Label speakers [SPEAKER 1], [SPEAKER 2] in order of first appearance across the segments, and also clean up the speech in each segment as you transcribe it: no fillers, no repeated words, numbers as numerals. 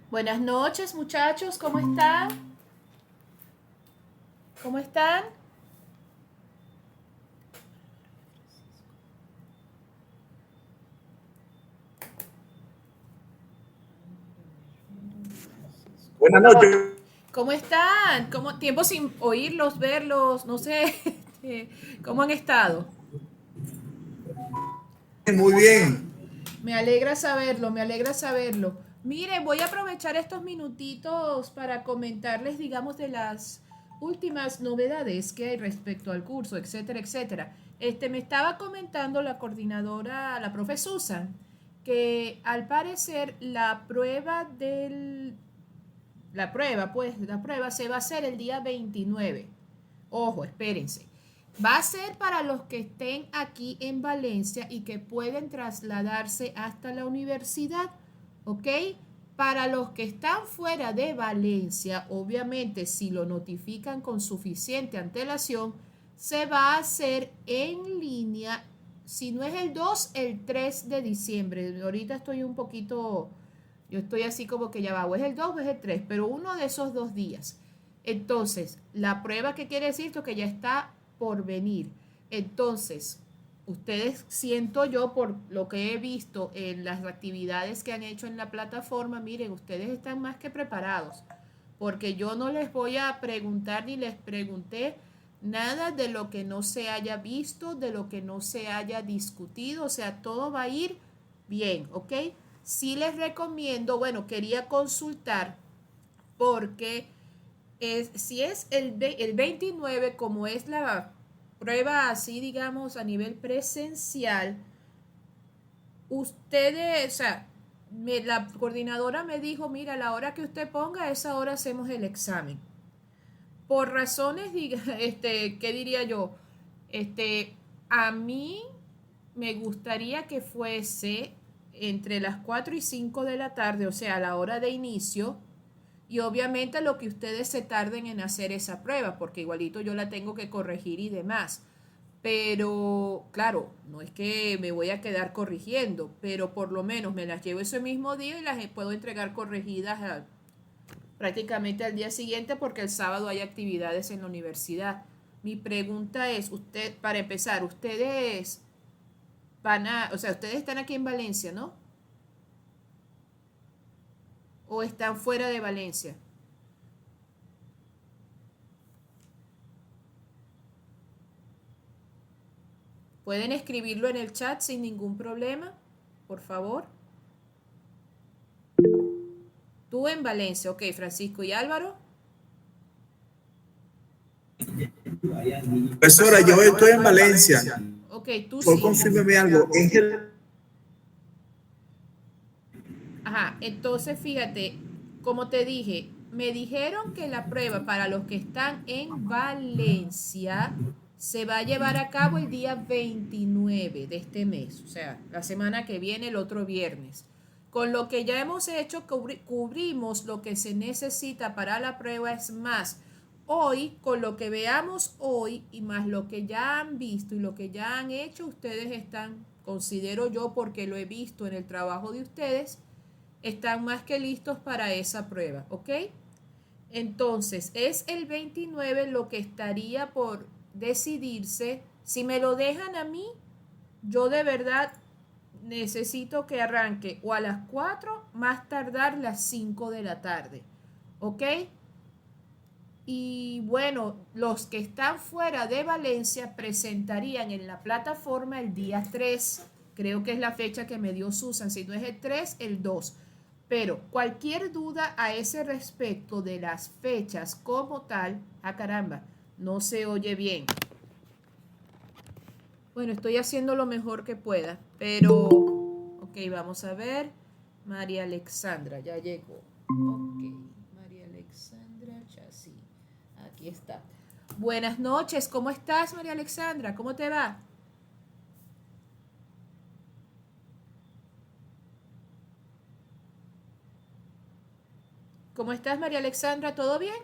[SPEAKER 1] Buenas noches, muchachos, ¿cómo están? ¿Cómo están?
[SPEAKER 2] Buenas noches.
[SPEAKER 1] ¿Cómo están? ¿Cómo, tiempo sin oírlos, verlos, no sé, ¿cómo han estado?
[SPEAKER 2] Muy bien.
[SPEAKER 1] Me alegra saberlo, me alegra saberlo. Mire, voy a aprovechar estos minutitos para comentarles, digamos, de las últimas novedades que hay respecto al curso, etcétera, etcétera. Me estaba comentando la coordinadora, la profe Susan, que al parecer la prueba se va a hacer el día 29. Ojo, espérense. Va a ser para los que estén aquí en Valencia y que pueden trasladarse hasta la universidad, ¿ok? Para los que están fuera de Valencia, obviamente si lo notifican con suficiente antelación, se va a hacer en línea, si no es el 2, el 3 de diciembre. Ahorita estoy un poquito, yo estoy así como que ya va, o es el 2 o es el 3, pero uno de esos 2 días. Entonces, la prueba, que quiere decir esto, que ya está por venir. Entonces, ustedes, siento yo, por lo que he visto en las actividades que han hecho en la plataforma, miren, ustedes están más que preparados, porque yo no les voy a preguntar ni les pregunté nada de lo que no se haya visto, de lo que no se haya discutido, o sea, todo va a ir bien, ¿ok? Sí les recomiendo, bueno, quería consultar porque si es el 29, como es la prueba así, digamos, a nivel presencial, ustedes, o sea, la coordinadora me dijo, mira, a la hora que usted ponga, a esa hora hacemos el examen. Por razones, ¿qué diría yo? Este, a mí me gustaría que fuese entre las 4 y 5 de la tarde, o sea, a la hora de inicio, y obviamente lo que ustedes se tarden en hacer esa prueba, porque igualito yo la tengo que corregir y demás. Pero, claro, no es que me voy a quedar corrigiendo, pero por lo menos me las llevo ese mismo día y las puedo entregar corregidas prácticamente al día siguiente, porque el sábado hay actividades en la universidad. Mi pregunta es, usted, para empezar, ustedes o sea, ustedes están aquí en Valencia, ¿no? ¿O están fuera de Valencia? Pueden escribirlo en el chat sin ningún problema, por favor. Tú en Valencia, ok, Francisco y Álvaro.
[SPEAKER 2] Profesora, yo estoy en Valencia.
[SPEAKER 1] Ok, tú
[SPEAKER 2] Por
[SPEAKER 1] sí.
[SPEAKER 2] confírmeme algo. Es el
[SPEAKER 1] Ajá, entonces fíjate, como te dije, me dijeron que la prueba para los que están en Valencia se va a llevar a cabo el día 29 de este mes, o sea, la semana que viene, el otro viernes. Con lo que ya hemos hecho, cubrimos lo que se necesita para la prueba. Es más, hoy, con lo que veamos hoy y más lo que ya han visto y lo que ya han hecho, ustedes están, considero yo, porque lo he visto en el trabajo de ustedes, están más que listos para esa prueba, ¿ok? Entonces, es el 29 lo que estaría por decidirse. Si me lo dejan a mí, yo de verdad necesito que arranque o a las 4, más tardar las 5 de la tarde, ¿ok? Y bueno, los que están fuera de Valencia presentarían en la plataforma el día 3. Creo que es la fecha que me dio Susan. Si no es el 3, el 2. Pero cualquier duda a ese respecto de las fechas como tal, caramba, no se oye bien. Bueno, estoy haciendo lo mejor que pueda, pero, ok, vamos a ver. María Alexandra, ya llegó. Ok, María Alexandra Chasí. Aquí está. Buenas noches, ¿cómo estás, María Alexandra? ¿Cómo te va? ¿Cómo estás, María Alexandra? ¿Todo bien?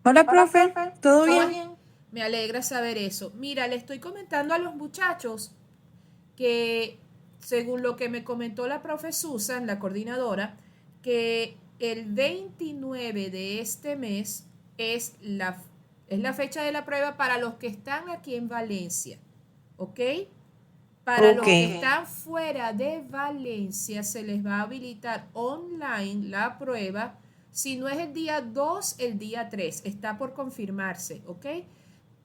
[SPEAKER 3] Hola, profe, ¿todo
[SPEAKER 1] ¿Todo
[SPEAKER 3] bien?
[SPEAKER 1] bien? Me alegra saber eso. Mira, le estoy comentando a los muchachos que según lo que me comentó la profe Susan, la coordinadora, que el 29 de este mes es la fecha de la prueba para los que están aquí en Valencia, ¿ok? Para los que están fuera de Valencia se les va a habilitar online la prueba. Si no es el día 2, el día 3. Está por confirmarse, ¿ok?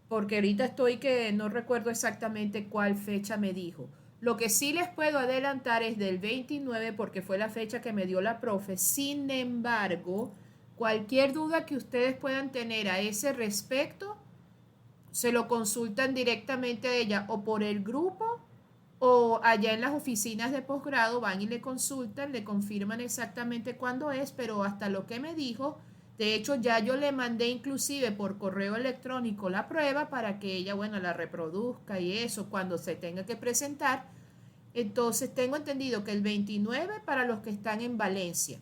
[SPEAKER 1] Porque ahorita estoy que no recuerdo exactamente cuál fecha me dijo. Lo que sí les puedo adelantar es del 29 porque fue la fecha que me dio la profe. Sin embargo, cualquier duda que ustedes puedan tener a ese respecto, se lo consultan directamente a ella o por el grupo o allá en las oficinas de posgrado van y le consultan, le confirman exactamente cuándo es, pero hasta lo que me dijo, de hecho ya yo le mandé inclusive por correo electrónico la prueba para que ella, bueno, la reproduzca y eso cuando se tenga que presentar. Entonces tengo entendido que el 29 para los que están en Valencia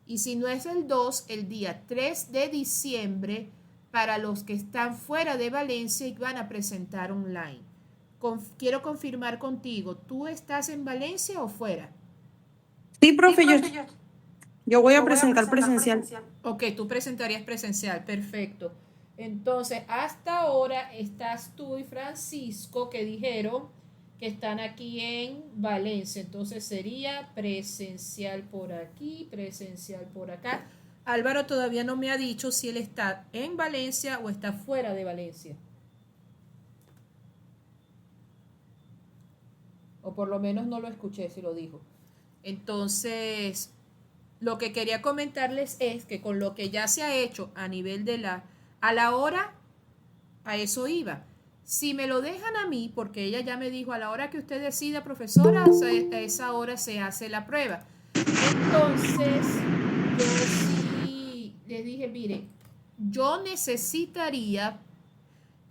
[SPEAKER 1] y si no es el 2, el día 3 de diciembre para los que están fuera de Valencia y van a presentar online. Quiero confirmar contigo, ¿tú estás en Valencia o fuera?
[SPEAKER 3] Sí, profe, yo voy a presentar presencial.
[SPEAKER 1] Ok, tú presentarías presencial, perfecto. Entonces, hasta ahora estás tú y Francisco que dijeron que están aquí en Valencia. Entonces sería presencial por aquí, presencial por acá. Álvaro todavía no me ha dicho si él está en Valencia o está fuera de Valencia. O por lo menos no lo escuché si lo dijo. Entonces, lo que quería comentarles es que con lo que ya se ha hecho a nivel de a la hora, a eso iba. Si me lo dejan a mí, porque ella ya me dijo, a la hora que usted decida, profesora, a esa hora se hace la prueba. Entonces, yo sí les dije, mire, yo necesitaría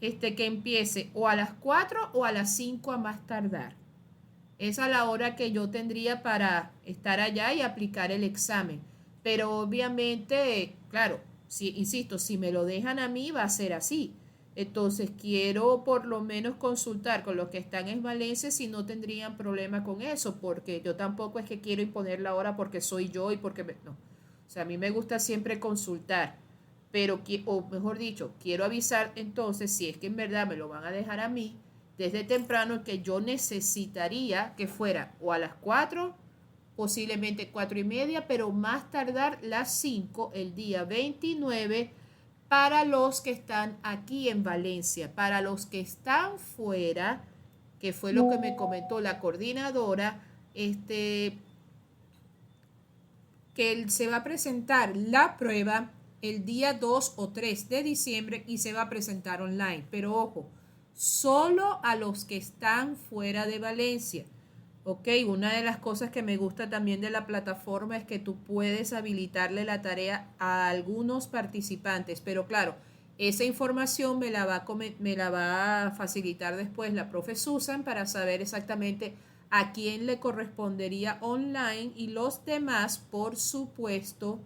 [SPEAKER 1] que empiece o a las 4 o a las 5 a más tardar. Es a la hora que yo tendría para estar allá y aplicar el examen. Pero obviamente, claro, insisto, si me lo dejan a mí va a ser así. Entonces quiero por lo menos consultar con los que están en Valencia si no tendrían problema con eso, porque yo tampoco es que quiero imponer la hora porque soy yo y porque no. O sea, a mí me gusta siempre consultar, pero, o mejor dicho, quiero avisar entonces si es que en verdad me lo van a dejar a mí desde temprano, que yo necesitaría que fuera o a las 4, posiblemente 4:30, pero más tardar las 5 el día 29 para los que están aquí en Valencia. Para los que están fuera, que fue lo que me comentó la coordinadora, que se va a presentar la prueba el día 2 o 3 de diciembre y se va a presentar online. Pero ojo, solo a los que están fuera de Valencia. Ok, una de las cosas que me gusta también de la plataforma es que tú puedes habilitarle la tarea a algunos participantes, pero claro, esa información me la va a facilitar después la profe Susan para saber exactamente a quién le correspondería online y los demás, por supuesto,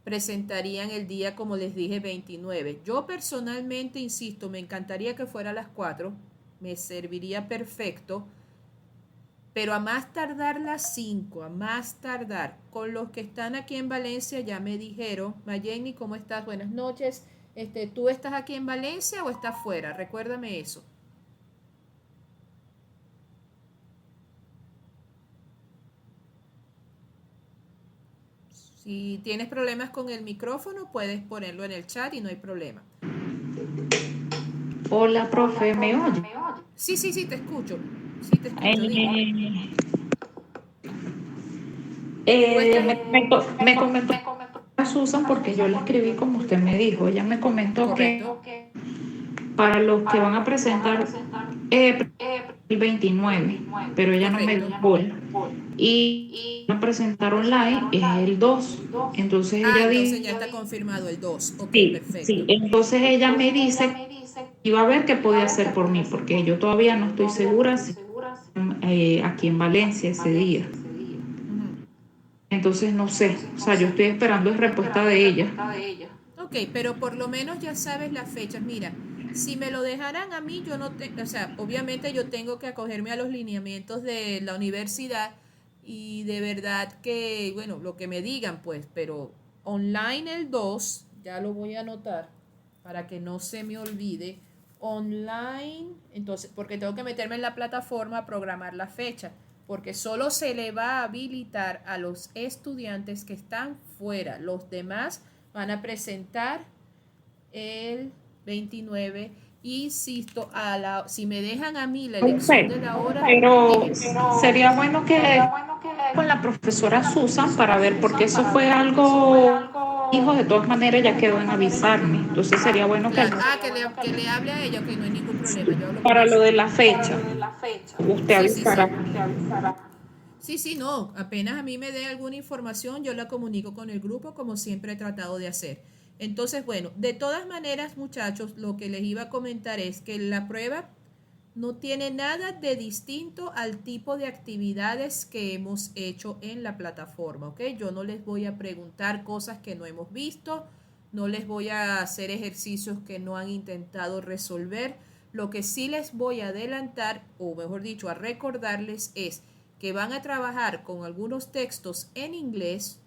[SPEAKER 1] presentarían el día, como les dije, 29. Yo personalmente, insisto, me encantaría que fuera a las 4, me serviría perfecto, pero a más tardar las 5, a más tardar. Con los que están aquí en Valencia ya me dijeron, Mayeni, ¿cómo estás? Buenas noches. ¿Tú estás aquí en Valencia o estás fuera? Recuérdame eso. Si tienes problemas con el micrófono, puedes ponerlo en el chat y no hay problema.
[SPEAKER 4] Hola, profe, ¿me oye?
[SPEAKER 1] Sí, te escucho. Sí, te escucho.
[SPEAKER 4] Me comentó a Susan porque yo le escribí como usted me dijo. Ella me comentó
[SPEAKER 1] Correcto.
[SPEAKER 4] que para los que van a presentar el 29, pero ella no me dijo. Y van a presentar online es el 2. Entonces ella
[SPEAKER 1] entonces ya está confirmado el 2. Ok,
[SPEAKER 4] sí,
[SPEAKER 1] perfecto.
[SPEAKER 4] sí. Entonces ella me dice que iba a ver qué podía hacer por mí, porque yo todavía no estoy segura si aquí en Valencia ese día. Entonces no sé, o sea, yo estoy esperando respuesta de ella.
[SPEAKER 1] Ok, pero por lo menos ya sabes las fechas. Mira, Si me lo dejaran a mí, yo no o sea, obviamente yo tengo que acogerme a los lineamientos de la universidad y de verdad que, bueno, lo que me digan, pues, pero online el 2 ya lo voy a anotar para que no se me olvide. Online, entonces, porque tengo que meterme en la plataforma a programar la fecha, porque solo se le va a habilitar a los estudiantes que están fuera. Los demás van a presentar el 29 y insisto, si me dejan a mí la elección de la hora,
[SPEAKER 4] Pero
[SPEAKER 1] dime.
[SPEAKER 4] sería bueno que con la profesora Susan para ver, porque eso fue algo, hijo, de todas maneras ya quedó en avisarme. Entonces sería bueno
[SPEAKER 1] Claro, que le hable a ella, que no hay ningún problema, yo hablo con
[SPEAKER 4] para lo
[SPEAKER 1] ella.
[SPEAKER 4] de la fecha, usted
[SPEAKER 1] Sí, sí,
[SPEAKER 4] avisará.
[SPEAKER 1] sí. Sí, sí, no, apenas a mí me dé alguna información, yo la comunico con el grupo como siempre he tratado de hacer. Entonces, bueno, de todas maneras, muchachos, lo que les iba a comentar es que la prueba no tiene nada de distinto al tipo de actividades que hemos hecho en la plataforma, ¿ok? Yo no les voy a preguntar cosas que no hemos visto, no les voy a hacer ejercicios que no han intentado resolver. Lo que sí les voy a adelantar, o mejor dicho, a recordarles es que van a trabajar con algunos textos en inglés,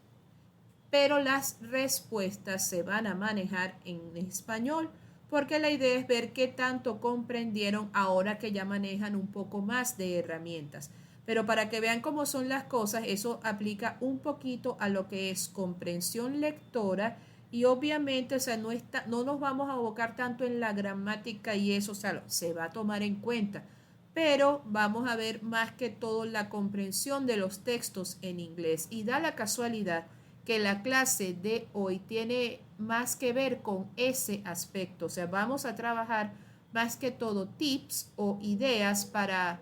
[SPEAKER 1] pero las respuestas se van a manejar en español, porque la idea es ver qué tanto comprendieron ahora que ya manejan un poco más de herramientas. Pero para que vean cómo son las cosas, eso aplica un poquito a lo que es comprensión lectora y obviamente, o sea, no nos vamos a abocar tanto en la gramática y eso, o sea, se va a tomar en cuenta, pero vamos a ver más que todo la comprensión de los textos en inglés. Y da la casualidad que la clase de hoy tiene más que ver con ese aspecto. O sea, vamos a trabajar más que todo tips o ideas para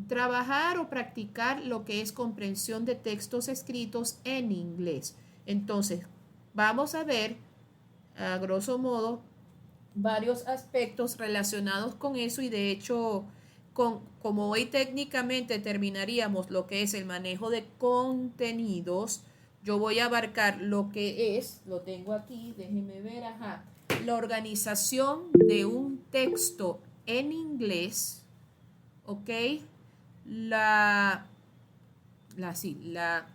[SPEAKER 1] trabajar o practicar lo que es comprensión de textos escritos en inglés. Entonces, vamos a ver, a grosso modo, varios aspectos relacionados con eso y de hecho, como hoy técnicamente terminaríamos lo que es el manejo de contenidos, yo voy a abarcar lo que es, lo tengo aquí, déjenme ver, ajá, la organización de un texto en inglés, ¿ok? La, la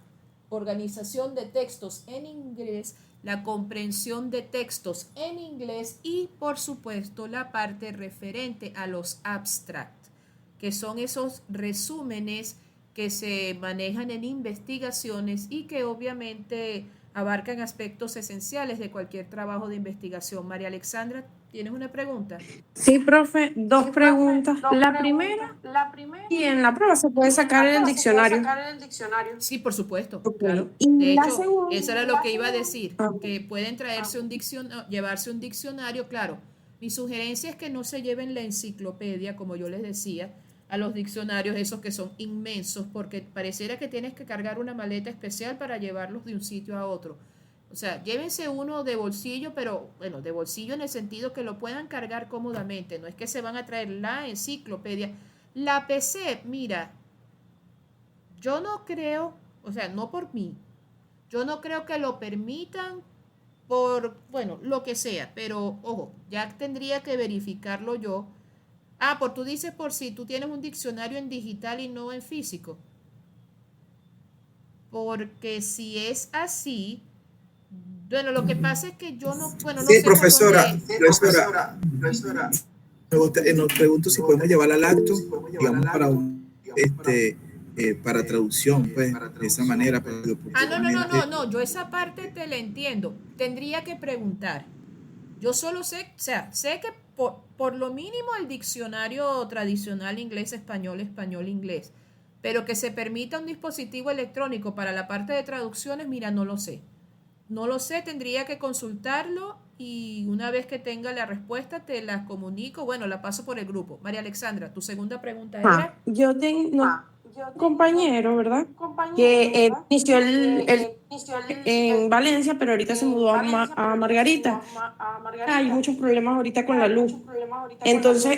[SPEAKER 1] organización de textos en inglés, la comprensión de textos en inglés y por supuesto la parte referente a los abstracts, que son esos resúmenes que se manejan en investigaciones y que obviamente abarcan aspectos esenciales de cualquier trabajo de investigación. María Alexandra, ¿tienes una pregunta?
[SPEAKER 3] Sí, profe, dos preguntas. La primera, y en la prueba se puede sacar el diccionario.
[SPEAKER 1] Sí, por supuesto,
[SPEAKER 3] Ok.
[SPEAKER 1] claro.
[SPEAKER 3] Y
[SPEAKER 1] De
[SPEAKER 3] la
[SPEAKER 1] hecho,
[SPEAKER 3] segunda.
[SPEAKER 1] eso era lo que iba a decir,
[SPEAKER 3] Ok.
[SPEAKER 1] que pueden traerse llevarse un diccionario, claro. Mi sugerencia es que no se lleven la enciclopedia, como yo les decía, a los diccionarios esos que son inmensos, porque pareciera que tienes que cargar una maleta especial para llevarlos de un sitio a otro. O sea, llévense uno de bolsillo, pero bueno, de bolsillo en el sentido que lo puedan cargar cómodamente. No es que se van a traer la enciclopedia. La PC, mira, yo no creo, o sea, no por mí, yo no creo que lo permitan por, bueno, lo que sea, pero ojo, ya tendría que verificarlo yo. Ah, por tú dices por si tú tienes un diccionario en digital y no en físico. Porque si es así, bueno, lo que pasa es que yo no, bueno, no
[SPEAKER 2] Sí,
[SPEAKER 1] sé por
[SPEAKER 2] profesora,
[SPEAKER 1] dónde.
[SPEAKER 2] nos pregunto si podemos llevar al acto, digamos, para traducción, pues, de esa manera, pues,
[SPEAKER 1] Ah, no, no, no,
[SPEAKER 2] oportunamente.
[SPEAKER 1] no, no, yo esa parte te la entiendo. Tendría que preguntar. Yo solo sé, o sea, sé que por lo mínimo el diccionario tradicional inglés-español, español-inglés, pero que se permita un dispositivo electrónico para la parte de traducciones, mira, no lo sé. No lo sé, tendría que consultarlo y una vez que tenga la respuesta te la comunico. Bueno, la paso por el grupo. María Alexandra, tu segunda pregunta era.
[SPEAKER 3] Yo tengo un compañero, ¿verdad? Que inició en Valencia, pero ahorita se mudó a Margarita. Hay muchos problemas ahorita con la luz. Entonces,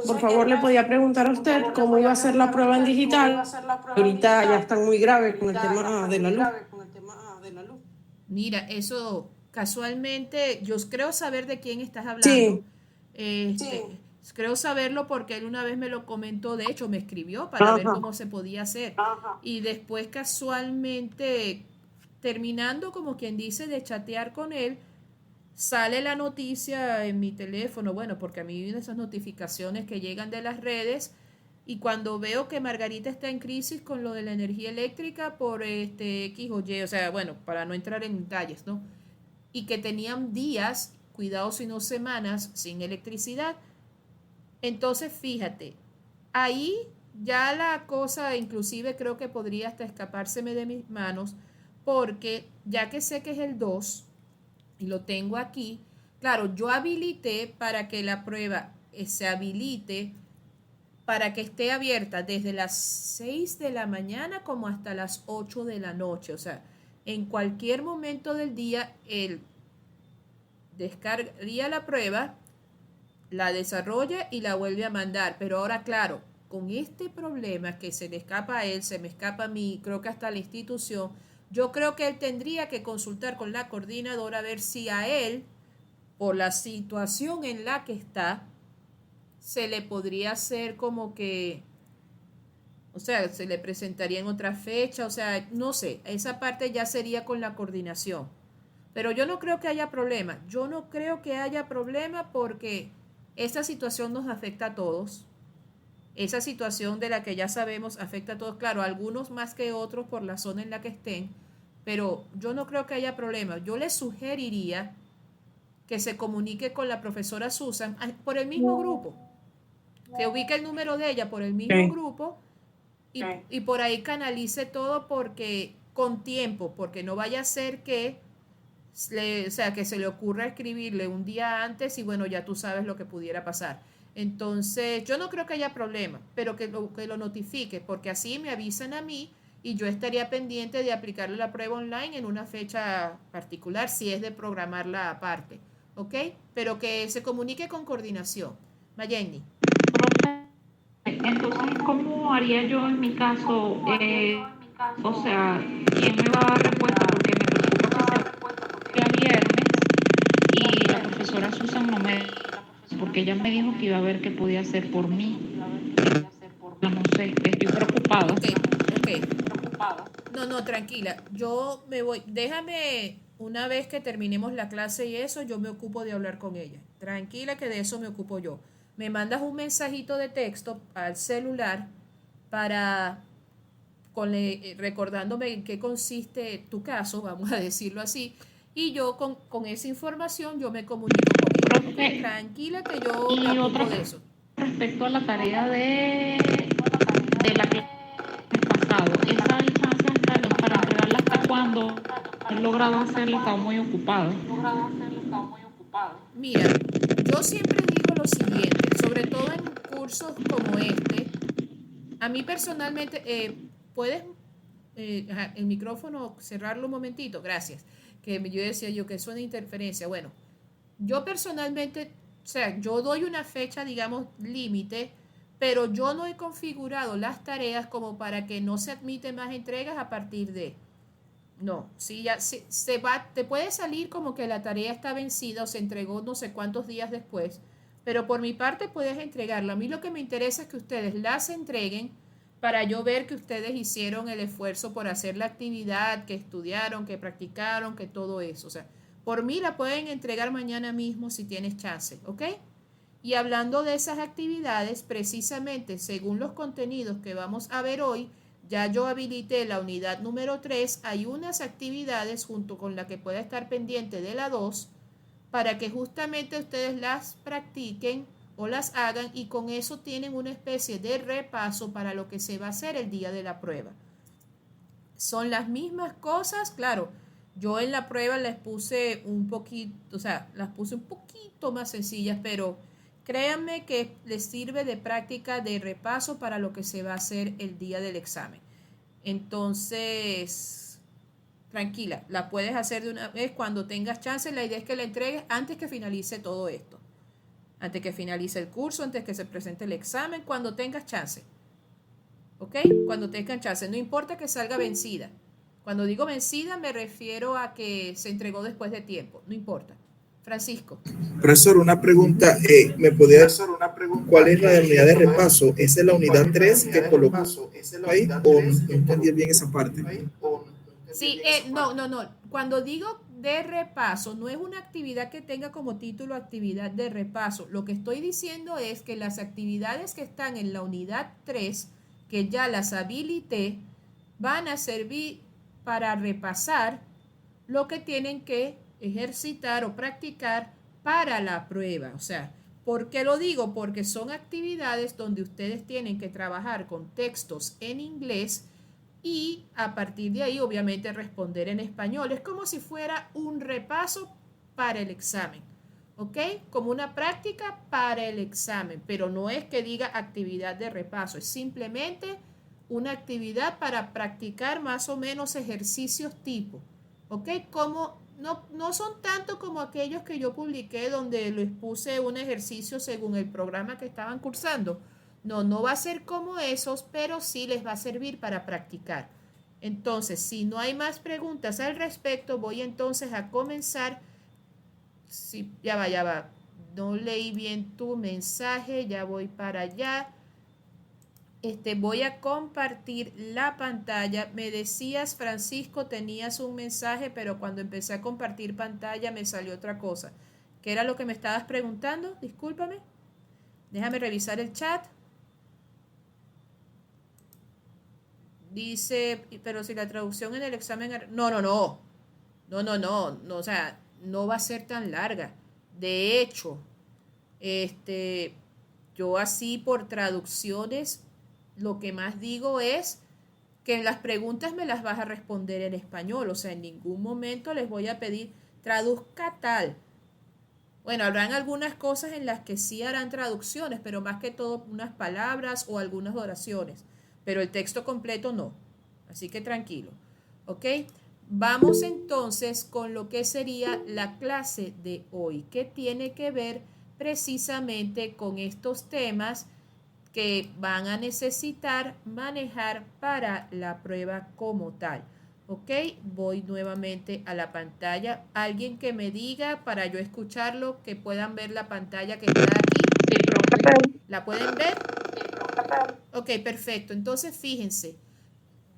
[SPEAKER 3] por favor, le podía preguntar a usted cómo iba a ser la prueba en digital. Ahorita ya están muy graves con el tema de la luz.
[SPEAKER 1] Mira, eso casualmente, yo creo saber de quién estás hablando.
[SPEAKER 3] Sí,
[SPEAKER 1] Creo saberlo porque él una vez me lo comentó, de hecho me escribió para ver
[SPEAKER 3] Ajá.
[SPEAKER 1] cómo se podía hacer. Y después casualmente, terminando como quien dice de chatear con él, sale la noticia en mi teléfono, bueno, porque a mí vienen esas notificaciones que llegan de las redes y cuando veo que Margarita está en crisis con lo de la energía eléctrica por X o Y, o sea, bueno, para no entrar en detalles, ¿no? Y que tenían días, cuidado si no semanas, sin electricidad. Entonces, fíjate, ahí ya la cosa inclusive creo que podría hasta escapárseme de mis manos porque ya que sé que es el 2 y lo tengo aquí, claro, yo habilité para que la prueba se habilite para que esté abierta desde las 6 de la mañana como hasta las 8 de la noche. O sea, en cualquier momento del día él descargaría la prueba, la desarrolla y la vuelve a mandar. Pero ahora, claro, con este problema que se le escapa a él, se me escapa a mí, creo que hasta a la institución, yo creo que él tendría que consultar con la coordinadora a ver si a él, por la situación en la que está, se le podría hacer como que, o sea, se le presentaría en otra fecha, o sea, no sé, esa parte ya sería con la coordinación. Pero yo no creo que haya problema, yo no creo que haya problema porque esta situación nos afecta a todos. Esa situación de la que ya sabemos afecta a todos, claro, a algunos más que otros por la zona en la que estén, pero yo no creo que haya problema. Yo les sugeriría que se comunique con la profesora Susan por el mismo grupo, que ubique el número de ella por el mismo grupo y por ahí canalice todo porque con tiempo, porque no vaya a ser que o sea, que se le ocurra escribirle un día antes y bueno, ya tú sabes lo que pudiera pasar. Entonces, yo no creo que haya problema, pero que lo notifique, porque así me avisan a mí y yo estaría pendiente de aplicarle la prueba online en una fecha particular, si es de programarla aparte, ¿ok? Pero que se comunique con coordinación. Mayenny.
[SPEAKER 4] Entonces, ¿cómo haría yo en mi caso? O sea, ¿quién me va a dar respuesta? Porque me preocupa que sea viernes y la profesora Susan no me... Porque ella me dijo que iba a ver qué podía hacer por mí. No sé, estoy preocupada.
[SPEAKER 1] Ok. No, tranquila. Yo me voy. Déjame, una vez que terminemos la clase y eso, yo me ocupo de hablar con ella. Tranquila que de eso me ocupo yo. Me mandas un mensajito de texto al celular para recordándome en qué consiste tu caso, vamos a decirlo así, y yo con esa información yo me comunico con ella.
[SPEAKER 4] Profe,
[SPEAKER 1] Tranquila que yo me
[SPEAKER 4] y
[SPEAKER 1] ocupo
[SPEAKER 4] otra
[SPEAKER 1] de eso.
[SPEAKER 4] respecto a la tarea de la clase pasado, esa licencia para entregarla hasta cuando he logrado hacerla, he estado muy ocupada.
[SPEAKER 1] Mira, yo siempre digo lo siguiente, sobre todo en cursos como este, a mí personalmente, ¿puedes el micrófono cerrarlo un momentito? Gracias. Yo decía yo que eso de interferencia. Bueno, yo personalmente, o sea, yo doy una fecha, digamos, límite, pero yo no he configurado las tareas como para que no se admiten más entregas a partir de. No, si ya se va, te puede salir como que la tarea está vencida o se entregó no sé cuántos días después, pero por mi parte puedes entregarla. A mí lo que me interesa es que ustedes las entreguen para yo ver que ustedes hicieron el esfuerzo por hacer la actividad, que estudiaron, que practicaron, que todo eso. O sea, por mí la pueden entregar mañana mismo si tienes chance, ¿ok? Y hablando de esas actividades, precisamente según los contenidos que vamos a ver hoy, ya yo habilité la unidad número 3, hay unas actividades junto con la que pueda estar pendiente de la 2 para que justamente ustedes las practiquen o las hagan y con eso tienen una especie de repaso para lo que se va a hacer el día de la prueba. Son las mismas cosas, claro, yo en la prueba les puse un poquito, o sea, las puse un poquito más sencillas, pero créanme que les sirve de práctica, de repaso para lo que se va a hacer el día del examen. Entonces, tranquila, la puedes hacer de una vez cuando tengas chance. La idea es que la entregues antes que finalice todo esto. Antes que finalice el curso, antes que se presente el examen, cuando tengas chance. ¿Ok? Cuando tengas chance. No importa que salga vencida. Cuando digo vencida me refiero a que se entregó después de tiempo. No importa. Francisco.
[SPEAKER 2] Profesor, una pregunta. ¿Me podría decir cuál es la unidad de repaso? ¿Esa es la unidad 3 que colocó ahí? ¿O no entendí bien esa parte?
[SPEAKER 1] Sí, no. Cuando digo de repaso, no es una actividad que tenga como título actividad de repaso. Lo que estoy diciendo es que las actividades que están en la unidad 3, que ya las habilité, van a servir para repasar lo que tienen que ejercitar o practicar para la prueba. O sea, ¿por qué lo digo? Porque son actividades donde ustedes tienen que trabajar con textos en inglés y a partir de ahí obviamente responder en español. Es como si fuera un repaso para el examen, ¿ok? Como una práctica para el examen, pero no es que diga actividad de repaso, es simplemente una actividad para practicar más o menos ejercicios tipo, ¿ok? Como no son tanto como aquellos que yo publiqué donde les puse un ejercicio según el programa que estaban cursando. No va a ser como esos, pero sí les va a servir para practicar. Entonces, si no hay más preguntas al respecto, voy entonces a comenzar. Sí, ya va. No leí bien tu mensaje, ya voy para allá. Voy a compartir la pantalla. Me decías, Francisco, tenías un mensaje, pero cuando empecé a compartir pantalla me salió otra cosa. ¿Qué era lo que me estabas preguntando? Discúlpame. Déjame revisar el chat. Dice, pero si la traducción en el examen... No, o sea, no va a ser tan larga. De hecho, yo así por traducciones, lo que más digo es que en las preguntas me las vas a responder en español. O sea, en ningún momento les voy a pedir traduzca tal. Bueno, habrán algunas cosas en las que sí harán traducciones, pero más que todo unas palabras o algunas oraciones. Pero el texto completo no. Así que tranquilo. ¿Ok? Vamos entonces con lo que sería la clase de hoy, que tiene que ver precisamente con estos temas que van a necesitar manejar para la prueba como tal. ¿Ok? Voy nuevamente a la pantalla. Alguien que me diga para yo escucharlo, que puedan ver la pantalla que está aquí. ¿La pueden ver? Ok, perfecto. Entonces, fíjense.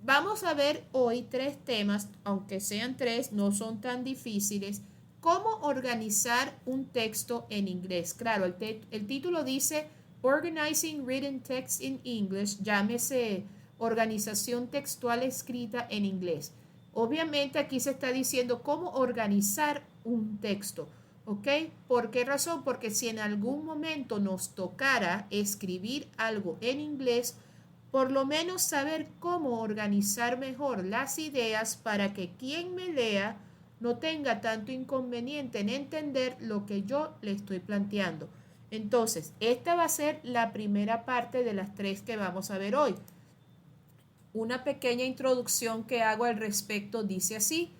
[SPEAKER 1] Vamos a ver hoy 3 temas, aunque sean 3, no son tan difíciles. ¿Cómo organizar un texto en inglés? Claro, el título dice Organizing Written Text in English, llámese organización textual escrita en inglés. Obviamente aquí se está diciendo cómo organizar un texto, ¿ok? ¿Por qué razón? Porque si en algún momento nos tocara escribir algo en inglés, por lo menos saber cómo organizar mejor las ideas para que quien me lea no tenga tanto inconveniente en entender lo que yo le estoy planteando. Entonces, esta va a ser la primera parte de las 3 que vamos a ver hoy. Una pequeña introducción que hago al respecto dice así: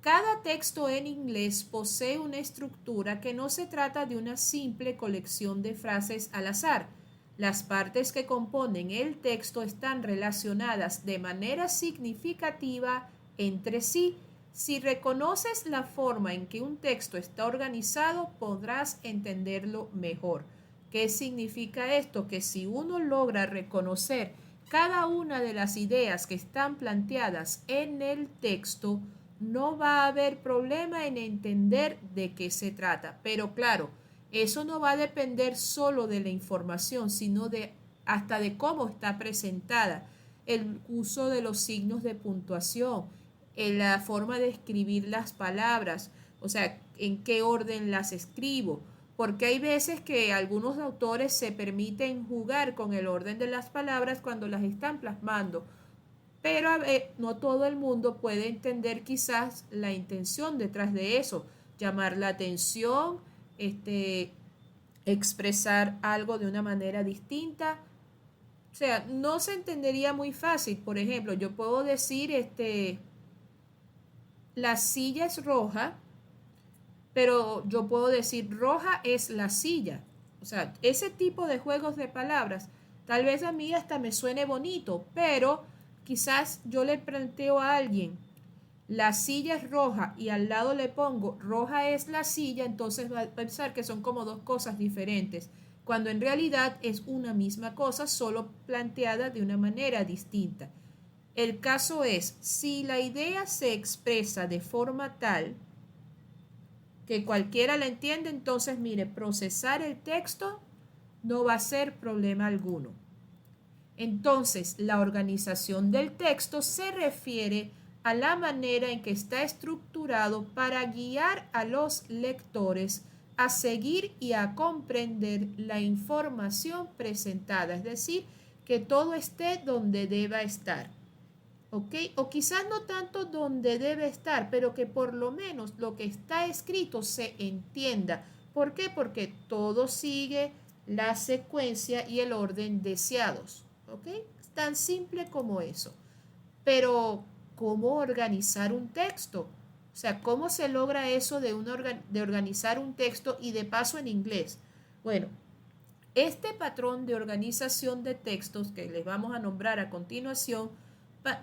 [SPEAKER 1] cada texto en inglés posee una estructura que no se trata de una simple colección de frases al azar. Las partes que componen el texto están relacionadas de manera significativa entre sí. Si reconoces la forma en que un texto está organizado, podrás entenderlo mejor. ¿Qué significa esto? Que si uno logra reconocer cada una de las ideas que están planteadas en el texto, no va a haber problema en entender de qué se trata. Pero claro, eso no va a depender solo de la información, sino hasta de cómo está presentada, el uso de los signos de puntuación, la forma de escribir las palabras, o sea, en qué orden las escribo, porque hay veces que algunos autores se permiten jugar con el orden de las palabras cuando las están plasmando, pero no todo el mundo puede entender quizás la intención detrás de eso, llamar la atención, expresar algo de una manera distinta. O sea, no se entendería muy fácil. Por ejemplo, yo puedo decir, la silla es roja, pero yo puedo decir roja es la silla. O sea, ese tipo de juegos de palabras, tal vez a mí hasta me suene bonito, pero quizás yo le planteo a alguien, la silla es roja y al lado le pongo roja es la silla, entonces va a pensar que son como dos cosas diferentes, cuando en realidad es una misma cosa, solo planteada de una manera distinta. El caso es, si la idea se expresa de forma tal que cualquiera la entiende, entonces mire, procesar el texto no va a ser problema alguno. Entonces, la organización del texto se refiere a la manera en que está estructurado para guiar a los lectores a seguir y a comprender la información presentada, es decir, que todo esté donde deba estar. ¿Ok? O quizás no tanto donde debe estar, pero que por lo menos lo que está escrito se entienda. ¿Por qué? Porque todo sigue la secuencia y el orden deseados. ¿Ok? Es tan simple como eso. Pero, ¿cómo organizar un texto? O sea, ¿cómo se logra eso de organizar un texto y de paso en inglés? Bueno, este patrón de organización de textos que les vamos a nombrar a continuación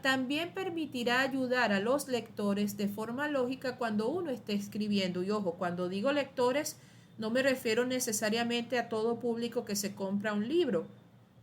[SPEAKER 1] también permitirá ayudar a los lectores de forma lógica cuando uno esté escribiendo. Y ojo, cuando digo lectores, no me refiero necesariamente a todo público que se compra un libro.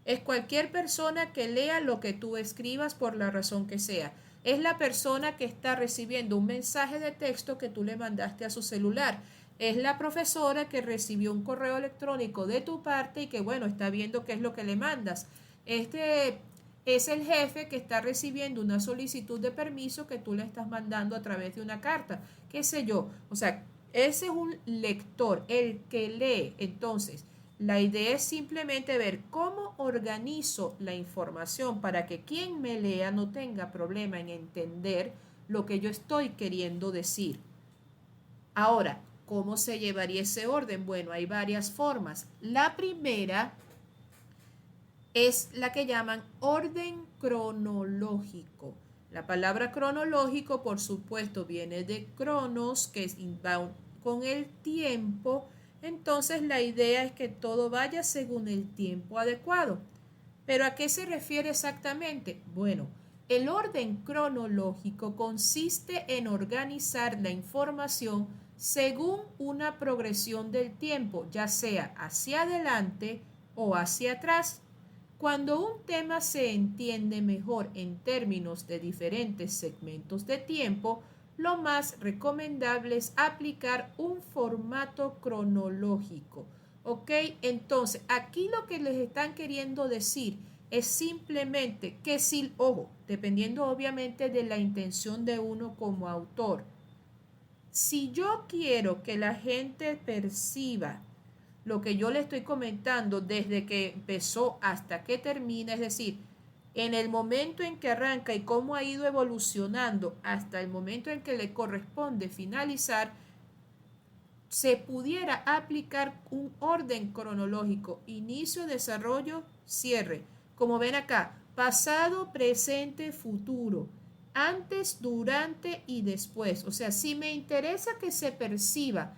[SPEAKER 1] Es cualquier persona que lea lo que tú escribas por la razón que sea. Es la persona que está recibiendo un mensaje de texto que tú le mandaste a su celular. Es la profesora que recibió un correo electrónico de tu parte y que, bueno, está viendo qué es lo que le mandas. Este es el jefe que está recibiendo una solicitud de permiso que tú le estás mandando a través de una carta, qué sé yo. O sea, ese es un lector, el que lee. Entonces, la idea es simplemente ver cómo organizo la información para que quien me lea no tenga problema en entender lo que yo estoy queriendo decir. Ahora, ¿cómo se llevaría ese orden? Bueno, hay varias formas. La primera es la que llaman orden cronológico. La palabra cronológico, por supuesto, viene de cronos, que va con el tiempo. Entonces, la idea es que todo vaya según el tiempo adecuado. ¿Pero a qué se refiere exactamente? Bueno, el orden cronológico consiste en organizar la información según una progresión del tiempo, ya sea hacia adelante o hacia atrás. Cuando un tema se entiende mejor en términos de diferentes segmentos de tiempo, lo más recomendable es aplicar un formato cronológico. ¿Ok? Entonces, aquí lo que les están queriendo decir es simplemente que si, ojo, dependiendo obviamente de la intención de uno como autor, si yo quiero que la gente perciba lo que yo le estoy comentando desde que empezó hasta que termina, es decir, en el momento en que arranca y cómo ha ido evolucionando hasta el momento en que le corresponde finalizar, se pudiera aplicar un orden cronológico, inicio, desarrollo, cierre. Como ven acá, pasado, presente, futuro, antes, durante y después. O sea, si me interesa que se perciba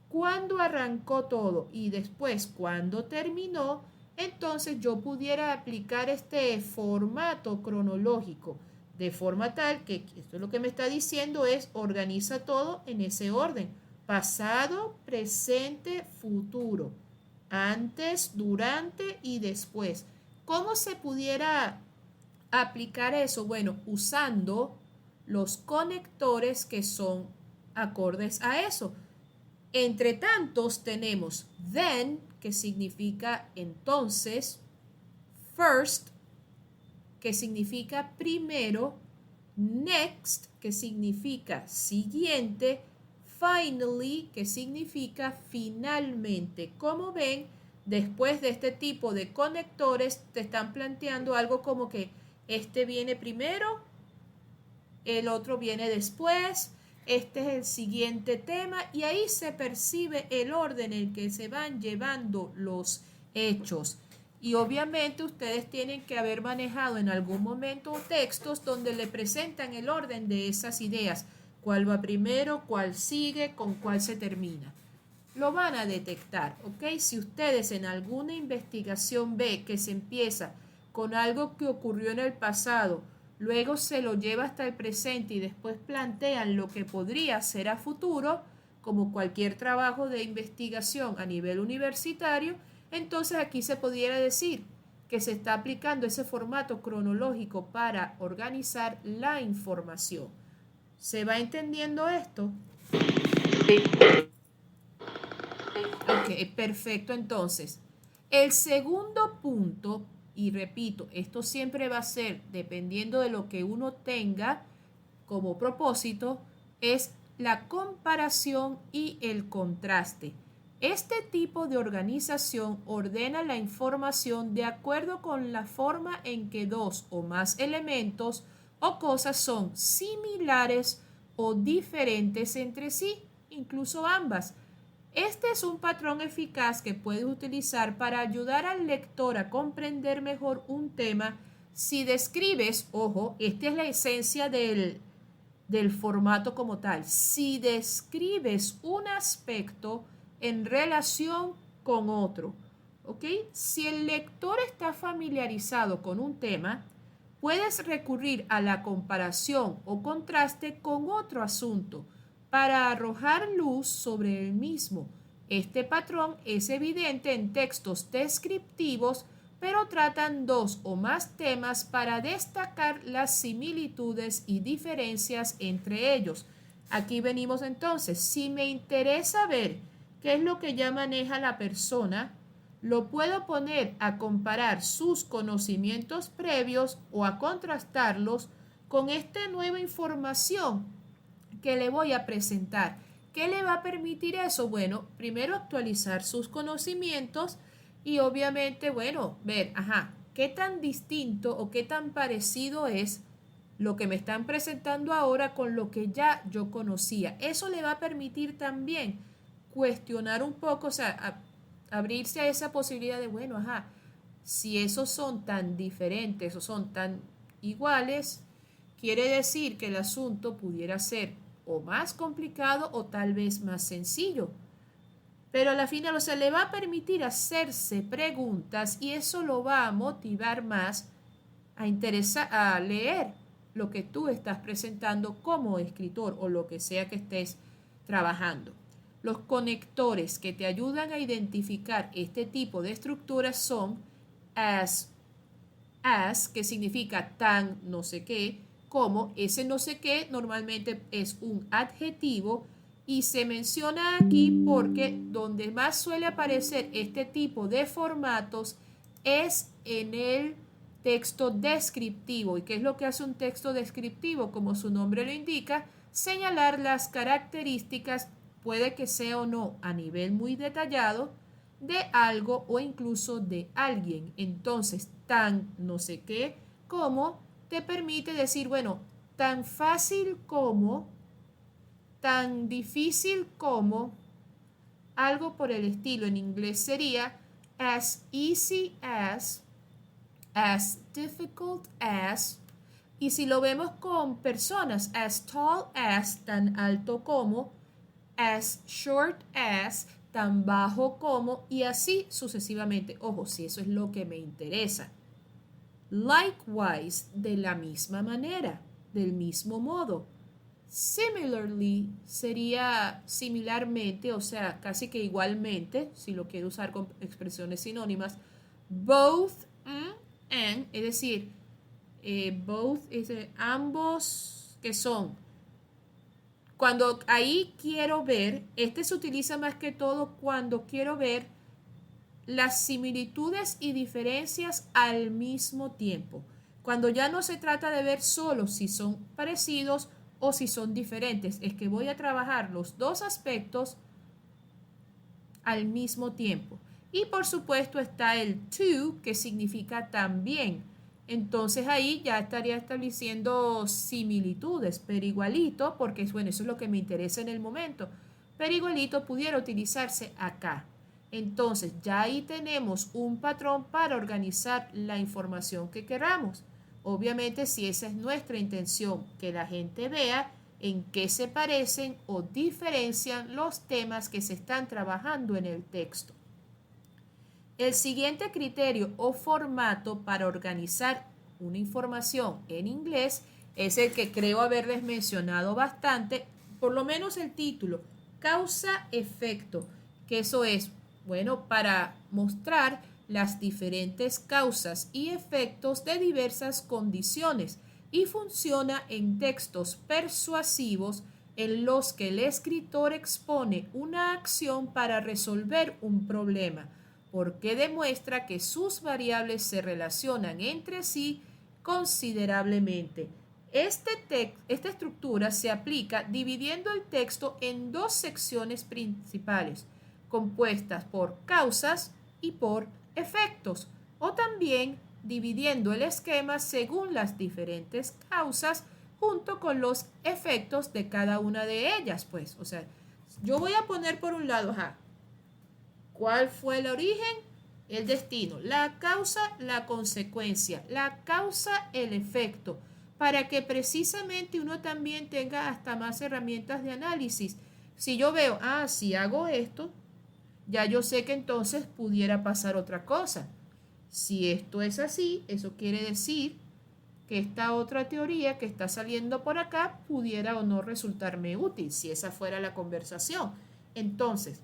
[SPEAKER 1] cuándo arrancó todo y después cuándo terminó, entonces yo pudiera aplicar este formato cronológico de forma tal que esto es lo que me está diciendo es organiza todo en ese orden: pasado, presente, futuro, antes, durante y después. ¿Cómo se pudiera aplicar eso? Bueno, usando los conectores que son acordes a eso. Entre tantos tenemos then, que significa entonces, first, que significa primero, next, que significa siguiente, finally, que significa finalmente. Como ven, después de este tipo de conectores te están planteando algo como que este viene primero, el otro viene después, este es el siguiente tema y ahí se percibe el orden en el que se van llevando los hechos. Y obviamente ustedes tienen que haber manejado en algún momento textos donde le presentan el orden de esas ideas. ¿Cuál va primero? ¿Cuál sigue? ¿Con cuál se termina? Lo van a detectar, ¿ok? Si ustedes en alguna investigación ve que se empieza con algo que ocurrió en el pasado luego se lo lleva hasta el presente y después plantean lo que podría ser a futuro, como cualquier trabajo de investigación a nivel universitario, entonces aquí se pudiera decir que se está aplicando ese formato cronológico para organizar la información. ¿Se va entendiendo esto?
[SPEAKER 4] Sí.
[SPEAKER 1] Ok, perfecto. Entonces, el segundo punto, y repito, esto siempre va a ser dependiendo de lo que uno tenga como propósito, es la comparación y el contraste. Este tipo de organización ordena la información de acuerdo con la forma en que dos o más elementos o cosas son similares o diferentes entre sí, incluso ambas. Este es un patrón eficaz que puedes utilizar para ayudar al lector a comprender mejor un tema si describes, ojo, esta es la esencia del formato como tal, si describes un aspecto en relación con otro, ¿ok? Si el lector está familiarizado con un tema, puedes recurrir a la comparación o contraste con otro asunto para arrojar luz sobre el mismo. Este patrón es evidente en textos descriptivos, pero tratan dos o más temas para destacar las similitudes y diferencias entre ellos. Aquí venimos entonces, si me interesa ver qué es lo que ya maneja la persona, lo puedo poner a comparar sus conocimientos previos o a contrastarlos con esta nueva información que le voy a presentar. ¿Qué le va a permitir eso? Bueno, primero actualizar sus conocimientos y obviamente, bueno, ver, qué tan distinto o qué tan parecido es lo que me están presentando ahora con lo que ya yo conocía. Eso le va a permitir también cuestionar un poco, o sea, abrirse a esa posibilidad de, bueno, si esos son tan diferentes o son tan iguales, quiere decir que el asunto pudiera ser o más complicado o tal vez más sencillo. Pero a la final, o sea, le va a permitir hacerse preguntas y eso lo va a motivar más a leer lo que tú estás presentando como escritor o lo que sea que estés trabajando. Los conectores que te ayudan a identificar este tipo de estructuras son as, que significa tan no sé qué, como ese no sé qué normalmente es un adjetivo y se menciona aquí porque donde más suele aparecer este tipo de formatos es en el texto descriptivo. ¿Y qué es lo que hace un texto descriptivo? Como su nombre lo indica, señalar las características, puede que sea o no a nivel muy detallado, de algo o incluso de alguien. Entonces, tan no sé qué como te permite decir, bueno, tan fácil como, tan difícil como, algo por el estilo. En inglés sería as easy as difficult as, y si lo vemos con personas, as tall as, tan alto como, as short as, tan bajo como, y así sucesivamente. Ojo, si eso es lo que me interesa. Likewise, de la misma manera, del mismo modo. Similarly sería similarmente, o sea, casi que igualmente, si lo quiero usar con expresiones sinónimas. Both and, es decir, both es ambos, que son. Cuando ahí quiero ver, este se utiliza más que todo cuando quiero ver las similitudes y diferencias al mismo tiempo. Cuando ya no se trata de ver solo si son parecidos o si son diferentes, es que voy a trabajar los dos aspectos al mismo tiempo. Y por supuesto está el to, que significa también. Entonces ahí ya estaría estableciendo similitudes, pero igualito, porque bueno, eso es lo que me interesa en el momento. Pero igualito pudiera utilizarse acá. Entonces ya ahí tenemos un patrón para organizar la información que queramos. Obviamente si esa es nuestra intención, que la gente vea en qué se parecen o diferencian los temas que se están trabajando en el texto. El siguiente criterio o formato para organizar una información en inglés es el que creo haberles mencionado bastante, por lo menos el título, causa-efecto, que eso es, bueno, para mostrar las diferentes causas y efectos de diversas condiciones y funciona en textos persuasivos en los que el escritor expone una acción para resolver un problema, porque demuestra que sus variables se relacionan entre sí considerablemente. Esta estructura se aplica dividiendo el texto en dos secciones principales, compuestas por causas y por efectos, o también dividiendo el esquema según las diferentes causas junto con los efectos de cada una de ellas, pues, o sea, yo voy a poner por un lado, ¿cuál fue el origen? El destino, la causa, la consecuencia, la causa, el efecto, para que precisamente uno también tenga hasta más herramientas de análisis. Si yo veo, si hago esto, ya yo sé que entonces pudiera pasar otra cosa. Si esto es así, eso quiere decir que esta otra teoría que está saliendo por acá pudiera o no resultarme útil, si esa fuera la conversación. Entonces,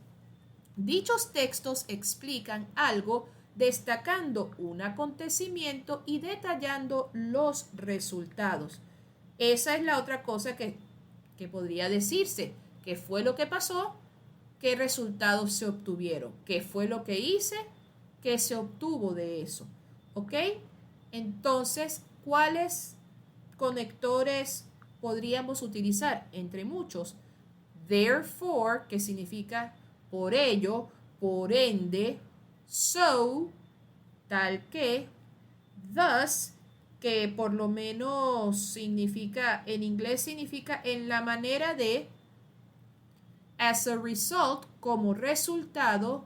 [SPEAKER 1] dichos textos explican algo destacando un acontecimiento y detallando los resultados. Esa es la otra cosa que podría decirse. ¿Qué fue lo que pasó? ¿Qué resultados se obtuvieron? ¿Qué fue lo que hice? ¿Qué se obtuvo de eso? ¿Ok? Entonces, ¿cuáles conectores podríamos utilizar? Entre muchos. Therefore, que significa por ello, por ende, so, tal que, thus, que por lo menos significa, en inglés significa en la manera de, as a result, como resultado,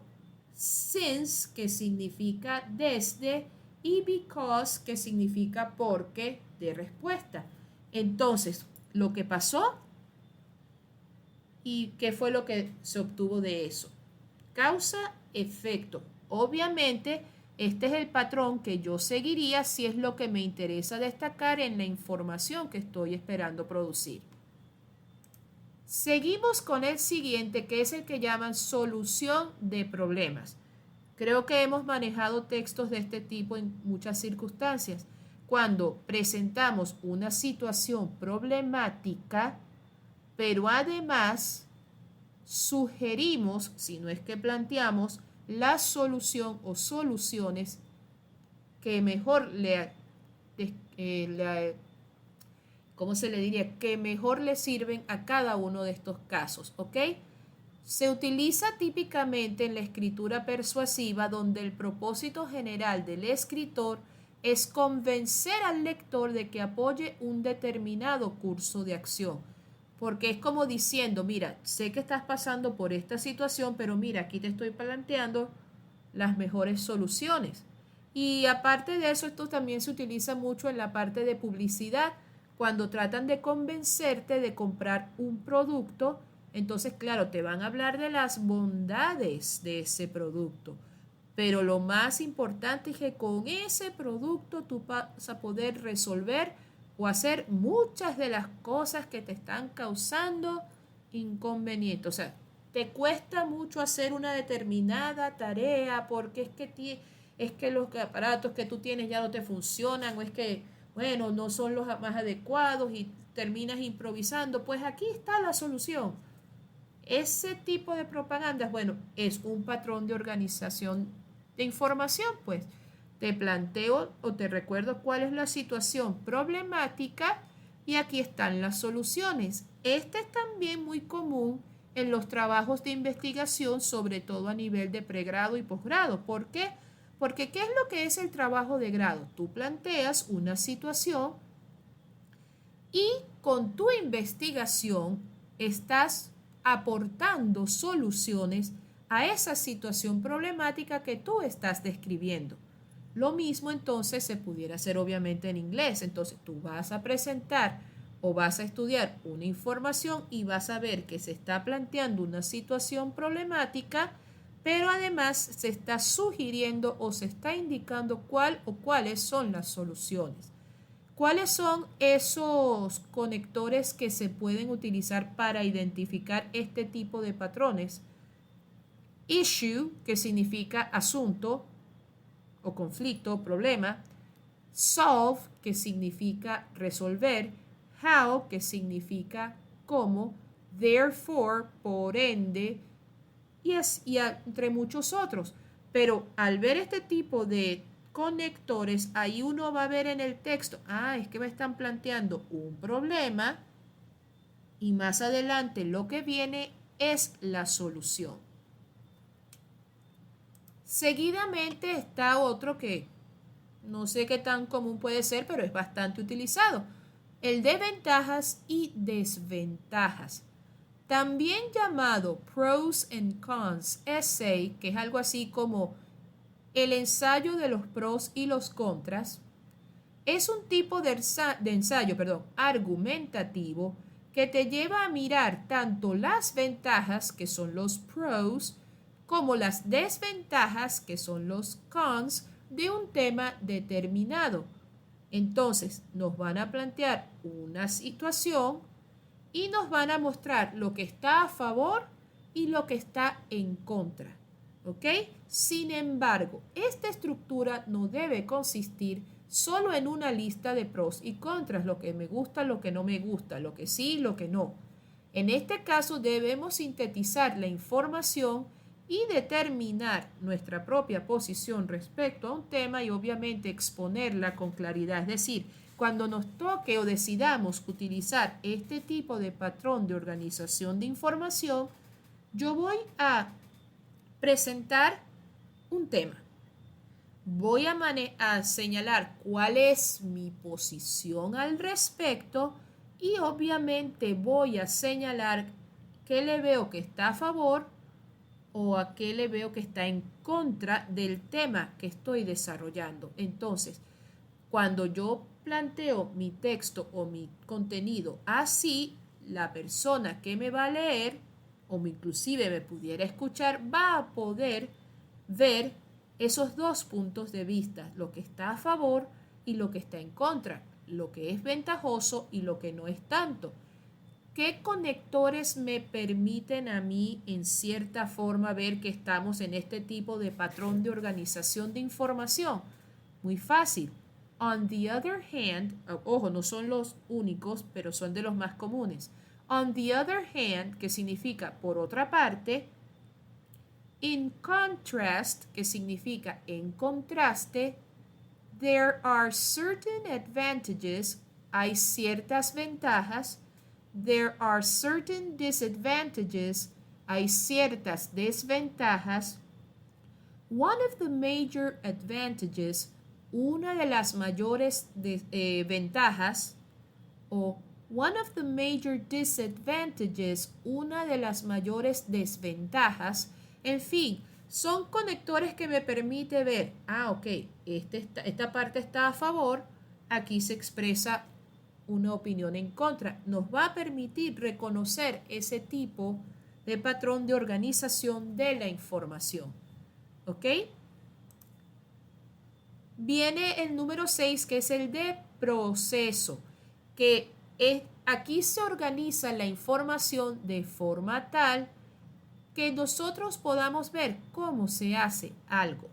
[SPEAKER 1] since, que significa desde, y because, que significa porque, de respuesta. Entonces, lo que pasó y qué fue lo que se obtuvo de eso. Causa, efecto. Obviamente, este es el patrón que yo seguiría si es lo que me interesa destacar en la información que estoy esperando producir. Seguimos con el siguiente, que es el que llaman solución de problemas. Creo que hemos manejado textos de este tipo en muchas circunstancias. Cuando presentamos una situación problemática, pero además sugerimos, si no es que planteamos, la solución o soluciones que mejor ¿cómo se le diría? Que mejor le sirven a cada uno de estos casos, ¿ok? Se utiliza típicamente en la escritura persuasiva donde el propósito general del escritor es convencer al lector de que apoye un determinado curso de acción. Porque es como diciendo, mira, sé que estás pasando por esta situación, pero mira, aquí te estoy planteando las mejores soluciones. Y aparte de eso, esto también se utiliza mucho en la parte de publicidad, cuando tratan de convencerte de comprar un producto. Entonces, claro, te van a hablar de las bondades de ese producto, pero lo más importante es que con ese producto tú vas a poder resolver o hacer muchas de las cosas que te están causando inconvenientes. O sea, te cuesta mucho hacer una determinada tarea porque es que los aparatos que tú tienes ya no te funcionan o es que, bueno, no son los más adecuados y terminas improvisando. Pues aquí está la solución. Ese tipo de propagandas, bueno, es un patrón de organización de información, pues. Te planteo o te recuerdo cuál es la situación problemática y aquí están las soluciones. Este es también muy común en los trabajos de investigación, sobre todo a nivel de pregrado y posgrado. ¿Por qué? Porque ¿qué es lo que es el trabajo de grado? Tú planteas una situación y con tu investigación estás aportando soluciones a esa situación problemática que tú estás describiendo. Lo mismo entonces se pudiera hacer obviamente en inglés. Entonces tú vas a presentar o vas a estudiar una información y vas a ver que se está planteando una situación problemática, pero además se está sugiriendo o se está indicando cuál o cuáles son las soluciones. ¿Cuáles son esos conectores que se pueden utilizar para identificar este tipo de patrones? Issue, que significa asunto o conflicto, problema. Solve, que significa resolver. How, que significa cómo. Therefore, por ende, y entre muchos otros. Pero al ver este tipo de conectores, ahí uno va a ver en el texto, es que me están planteando un problema y más adelante lo que viene es la solución. Seguidamente está otro que no sé qué tan común puede ser, pero es bastante utilizado. El de ventajas y desventajas. También llamado Pros and Cons Essay, que es algo así como el ensayo de los pros y los contras, es un tipo de ensayo argumentativo que te lleva a mirar tanto las ventajas, que son los pros, como las desventajas, que son los cons, de un tema determinado. Entonces, nos van a plantear una situación y nos van a mostrar lo que está a favor y lo que está en contra. ¿Ok? Sin embargo, esta estructura no debe consistir solo en una lista de pros y contras, lo que me gusta, lo que no me gusta, lo que sí, lo que no. En este caso debemos sintetizar la información y determinar nuestra propia posición respecto a un tema y obviamente exponerla con claridad. Es decir, cuando nos toque o decidamos utilizar este tipo de patrón de organización de información, yo voy a presentar un tema. Voy a señalar cuál es mi posición al respecto y obviamente voy a señalar qué le veo que está a favor o a qué le veo que está en contra del tema que estoy desarrollando. Entonces, cuando yo planteo mi texto o mi contenido así, la persona que me va a leer o inclusive me pudiera escuchar va a poder ver esos dos puntos de vista, lo que está a favor y lo que está en contra, lo que es ventajoso y lo que no es tanto. ¿Qué conectores me permiten a mí en cierta forma ver que estamos en este tipo de patrón de organización de información? Muy fácil. On the other hand, ojo, no son los únicos, pero son de los más comunes. On the other hand, que significa por otra parte. In contrast, que significa en contraste. There are certain advantages, hay ciertas ventajas. There are certain disadvantages, hay ciertas desventajas. One of the major advantages, una de las mayores ventajas, o one of the major disadvantages, una de las mayores desventajas. En fin, son conectores que me permite ver, ok, esta parte está a favor, aquí se expresa una opinión en contra. Nos va a permitir reconocer ese tipo de patrón de organización de la información. ¿Ok? Viene el número 6, que es el de proceso, que aquí se organiza la información de forma tal que nosotros podamos ver cómo se hace algo,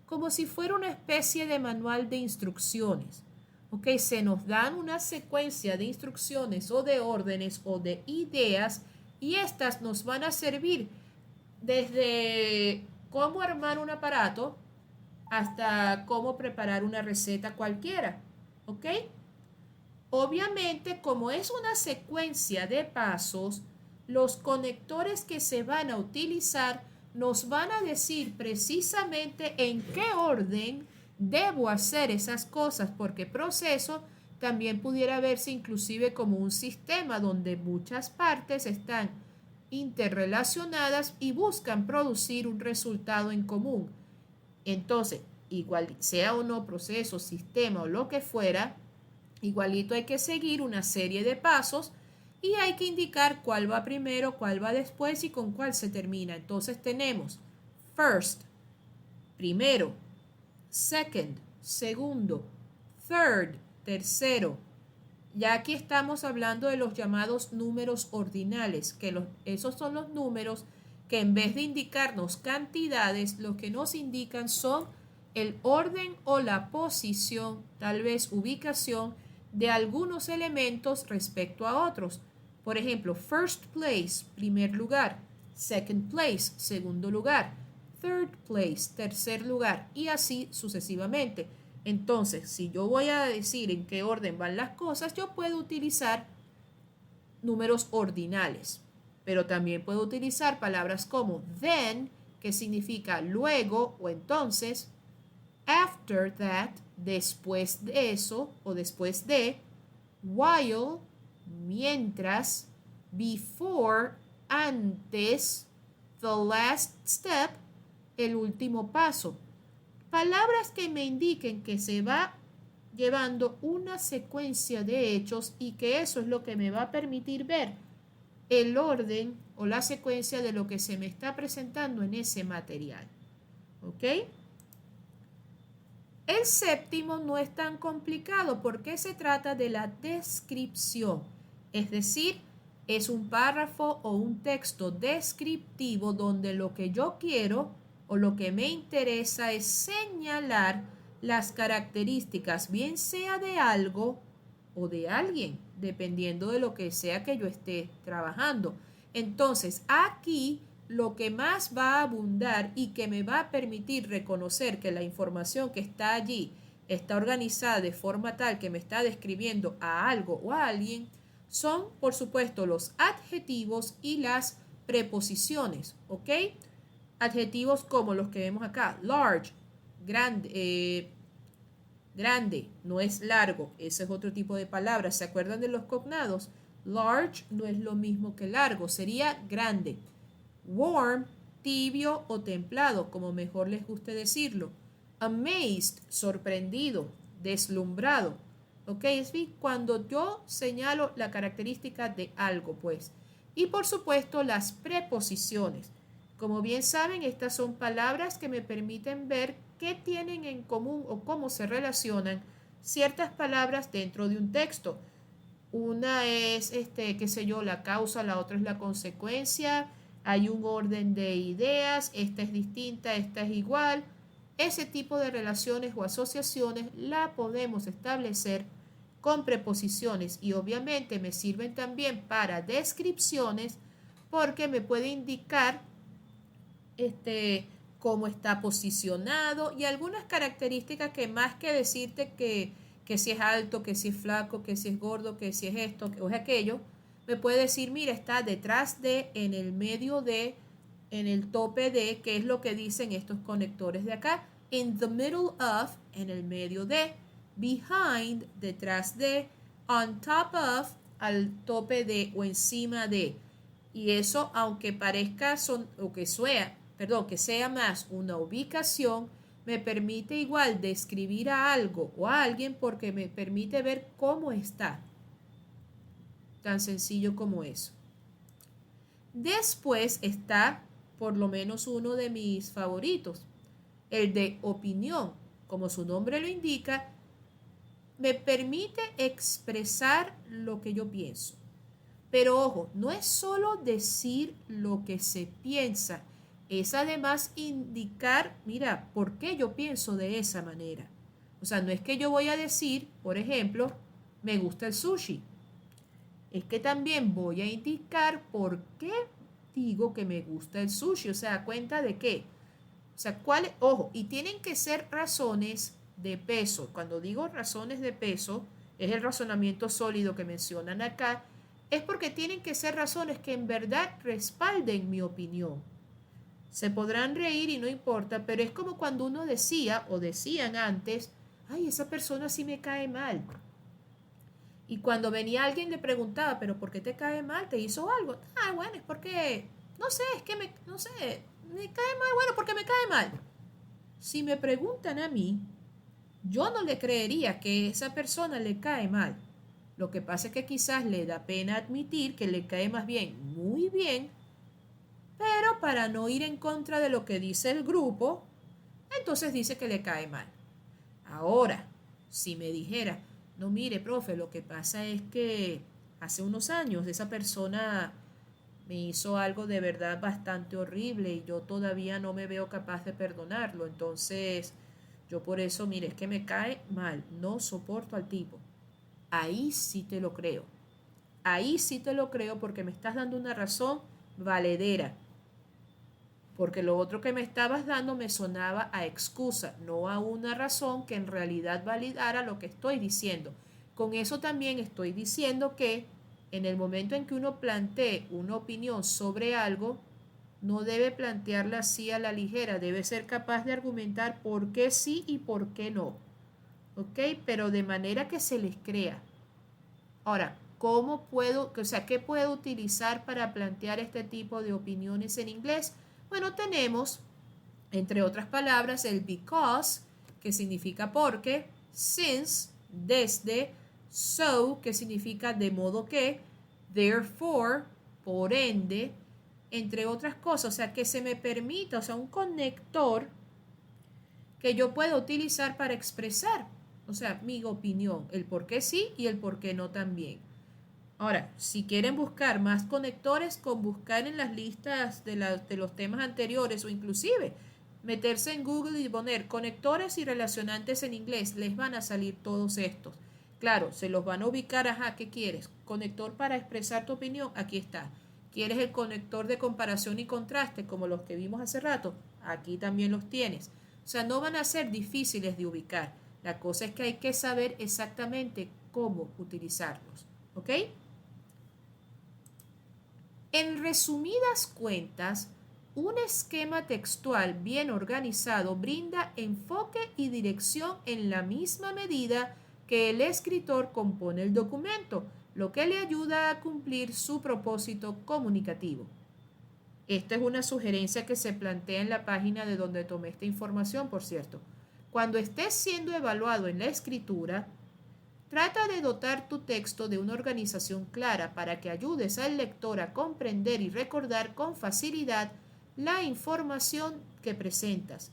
[SPEAKER 1] como si fuera una especie de manual de instrucciones. ¿Ok? Se nos dan una secuencia de instrucciones o de órdenes o de ideas y estas nos van a servir desde cómo armar un aparato hasta cómo preparar una receta cualquiera. ¿Ok? Obviamente, como es una secuencia de pasos, los conectores que se van a utilizar nos van a decir precisamente en qué orden debo hacer esas cosas, porque proceso también pudiera verse inclusive como un sistema donde muchas partes están interrelacionadas y buscan producir un resultado en común. Entonces, igual sea o no proceso, sistema o lo que fuera, igualito hay que seguir una serie de pasos y hay que indicar cuál va primero, cuál va después y con cuál se termina. Entonces tenemos first, primero, second, segundo, third, Tercero, ya aquí estamos hablando de los llamados números ordinales, que esos son los números que en vez de indicarnos cantidades, lo que nos indican son el orden o la posición, tal vez ubicación, de algunos elementos respecto a otros. Por ejemplo, first place, primer lugar, second place, segundo lugar, third place, tercer lugar, y así sucesivamente. Entonces, si yo voy a decir en qué orden van las cosas, yo puedo utilizar números ordinales, pero también puedo utilizar palabras como then, que significa luego o entonces, after that, después de eso o después de, while, mientras, before, antes, the last step, el último paso. Palabras que me indiquen que se va llevando una secuencia de hechos y que eso es lo que me va a permitir ver el orden o la secuencia de lo que se me está presentando en ese material. ¿Ok? El séptimo no es tan complicado porque se trata de la descripción, es decir, es un párrafo o un texto descriptivo donde lo que yo quiero o lo que me interesa es señalar las características, bien sea de algo o de alguien, dependiendo de lo que sea que yo esté trabajando. Entonces, aquí lo que más va a abundar y que me va a permitir reconocer que la información que está allí está organizada de forma tal que me está describiendo a algo o a alguien, son, por supuesto, los adjetivos y las preposiciones, ¿ok? Adjetivos como los que vemos acá, large, grande, grande, no es largo, ese es otro tipo de palabra. ¿Se acuerdan de los cognados? Large no es lo mismo que largo, sería grande. Warm, tibio o templado, como mejor les guste decirlo. Amazed, sorprendido, deslumbrado. ¿Ok? Es decir, cuando yo señalo la característica de algo, pues. Y por supuesto, las preposiciones. Como bien saben, estas son palabras que me permiten ver qué tienen en común o cómo se relacionan ciertas palabras dentro de un texto. Una es, qué sé yo, la causa, la otra es la consecuencia. Hay un orden de ideas, esta es distinta, esta es igual. Ese tipo de relaciones o asociaciones la podemos establecer con preposiciones y obviamente me sirven también para descripciones porque me puede indicar cómo está posicionado y algunas características que más que decirte que si es alto, que si es flaco, que si es gordo, que si es esto o es aquello, me puede decir, mira, está detrás de, en el medio de, en el tope de, que es lo que dicen estos conectores de acá, in the middle of, en el medio de, behind, detrás de, on top of, al tope de o encima de. Y eso, aunque parezca, que sea más una ubicación, me permite igual describir a algo o a alguien porque me permite ver cómo está. Tan sencillo como eso. Después está por lo menos uno de mis favoritos, el de opinión. Como su nombre lo indica, me permite expresar lo que yo pienso. Pero ojo, no es solo decir lo que se piensa, es además indicar, mira, ¿por qué yo pienso de esa manera? O sea, no es que yo voy a decir, por ejemplo, me gusta el sushi. Es que también voy a indicar por qué digo que me gusta el sushi. O sea, ¿cuenta de qué? O sea, ojo, y tienen que ser razones de peso. Cuando digo razones de peso, es el razonamiento sólido que mencionan acá, es porque tienen que ser razones que en verdad respalden mi opinión. Se podrán reír y no importa, pero es como cuando uno decía o decían antes, ay, esa persona sí me cae mal. Y cuando venía alguien le preguntaba, pero ¿por qué te cae mal? ¿Te hizo algo? Ah, bueno, es porque, no sé, es que no sé, me cae mal, bueno, porque me cae mal. Si me preguntan a mí, yo no le creería que esa persona le cae mal. Lo que pasa es que quizás le da pena admitir que le cae más bien, muy bien, pero para no ir en contra de lo que dice el grupo, entonces dice que le cae mal. Ahora, si me dijera, No, mire, profe, lo que pasa es que hace unos años esa persona me hizo algo de verdad bastante horrible y yo todavía no me veo capaz de perdonarlo. Entonces, yo por eso, mire, es que me cae mal, no soporto al tipo. Ahí sí te lo creo. Ahí sí te lo creo porque me estás dando una razón valedera. Porque lo otro que me estabas dando me sonaba a excusa, no a una razón que en realidad validara lo que estoy diciendo. Con eso también estoy diciendo que en el momento en que uno plantee una opinión sobre algo, no debe plantearla así a la ligera, debe ser capaz de argumentar por qué sí y por qué no. ¿Ok? Pero de manera que se les crea. Ahora, ¿cómo puedo, o sea, qué puedo utilizar para plantear este tipo de opiniones en inglés? Bueno, tenemos, entre otras palabras, el because, que significa porque, since, desde, so, que significa de modo que, therefore, por ende, entre otras cosas, o sea, que se me permita, o sea, un conector que yo pueda utilizar para expresar, o sea, mi opinión, el por qué sí y el por qué no también. Ahora, si quieren buscar más conectores, con buscar en las listas de los temas anteriores o inclusive meterse en Google y poner conectores y relacionantes en inglés, les van a salir todos estos. Claro, se los van a ubicar, ajá, ¿qué quieres? Conector para expresar tu opinión, aquí está. ¿Quieres el conector de comparación y contraste como los que vimos hace rato? Aquí también los tienes. O sea, no van a ser difíciles de ubicar. La cosa es que hay que saber exactamente cómo utilizarlos. ¿Ok? En resumidas cuentas, un esquema textual bien organizado brinda enfoque y dirección en la misma medida que el escritor compone el documento, lo que le ayuda a cumplir su propósito comunicativo. Esta es una sugerencia que se plantea en la página de donde tomé esta información, por cierto. Cuando estés siendo evaluado en la escritura, trata de dotar tu texto de una organización clara para que ayudes al lector a comprender y recordar con facilidad la información que presentas.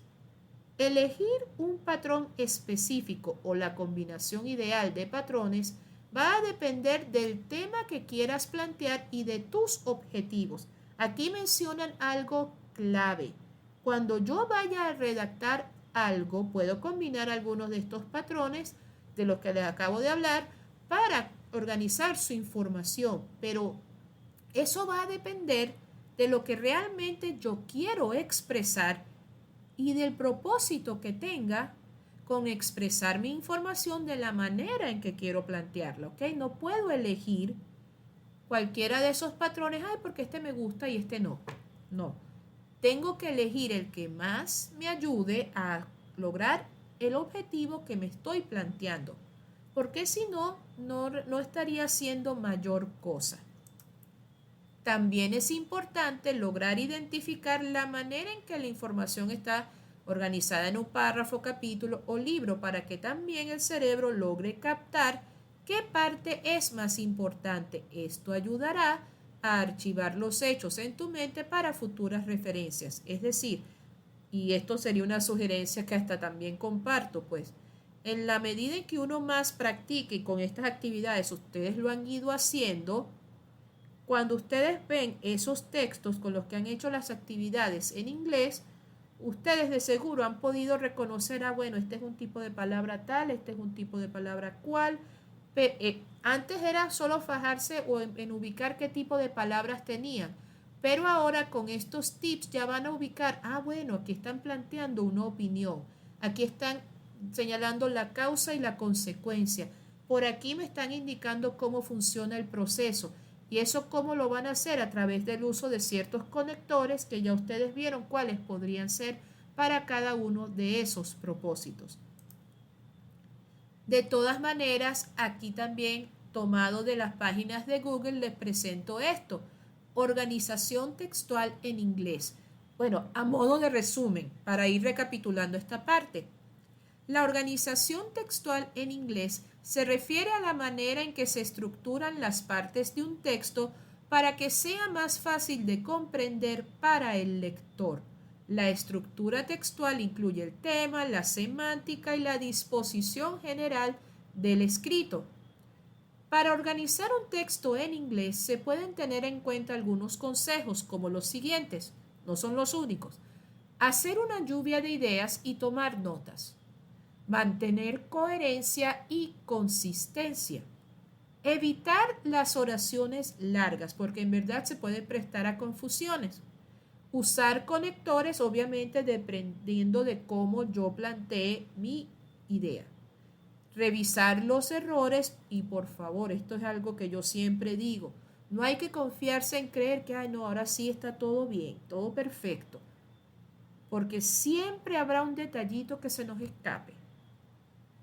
[SPEAKER 1] Elegir un patrón específico o la combinación ideal de patrones va a depender del tema que quieras plantear y de tus objetivos. Aquí mencionan algo clave. Cuando yo vaya a redactar algo, puedo combinar algunos de estos patrones de los que les acabo de hablar para organizar su información, pero eso va a depender de lo que realmente yo quiero expresar y del propósito que tenga con expresar mi información de la manera en que quiero plantearla, ¿ok? No puedo elegir cualquiera de esos patrones, ay, porque este me gusta y este no. No, tengo que elegir el que más me ayude a lograr el objetivo que me estoy planteando, porque si no, no estaría haciendo mayor cosa. También es importante lograr identificar la manera en que la información está organizada en un párrafo, capítulo o libro para que también el cerebro logre captar qué parte es más importante. Esto ayudará a archivar los hechos en tu mente para futuras referencias. Es decir, y esto sería una sugerencia que hasta también comparto, pues, en la medida en que uno más practique y con estas actividades ustedes lo han ido haciendo, cuando ustedes ven esos textos con los que han hecho las actividades en inglés, ustedes de seguro han podido reconocer, bueno, este es un tipo de palabra tal, este es un tipo de palabra cual. Antes era solo fajarse o en ubicar qué tipo de palabras tenían, pero ahora con estos tips ya van a ubicar, bueno, aquí están planteando una opinión, aquí están señalando la causa y la consecuencia, por aquí me están indicando cómo funciona el proceso. ¿Y eso cómo lo van a hacer? A través del uso de ciertos conectores que ya ustedes vieron cuáles podrían ser para cada uno de esos propósitos. De todas maneras, aquí también, tomado de las páginas de Google, les presento esto. Organización textual en inglés. Bueno, a modo de resumen, para ir recapitulando esta parte. La organización textual en inglés se refiere a la manera en que se estructuran las partes de un texto para que sea más fácil de comprender para el lector. La estructura textual incluye el tema, la semántica y la disposición general del escrito. Para organizar un texto en inglés se pueden tener en cuenta algunos consejos como los siguientes, no son los únicos. Hacer una lluvia de ideas y tomar notas. Mantener coherencia y consistencia. Evitar las oraciones largas porque en verdad se puede prestar a confusiones. Usar conectores, obviamente dependiendo de cómo yo plantee mi idea. Revisar los errores y por favor, esto es algo que yo siempre digo, no hay que confiarse en creer que, ay no, ahora sí está todo bien, todo perfecto, porque siempre habrá un detallito que se nos escape,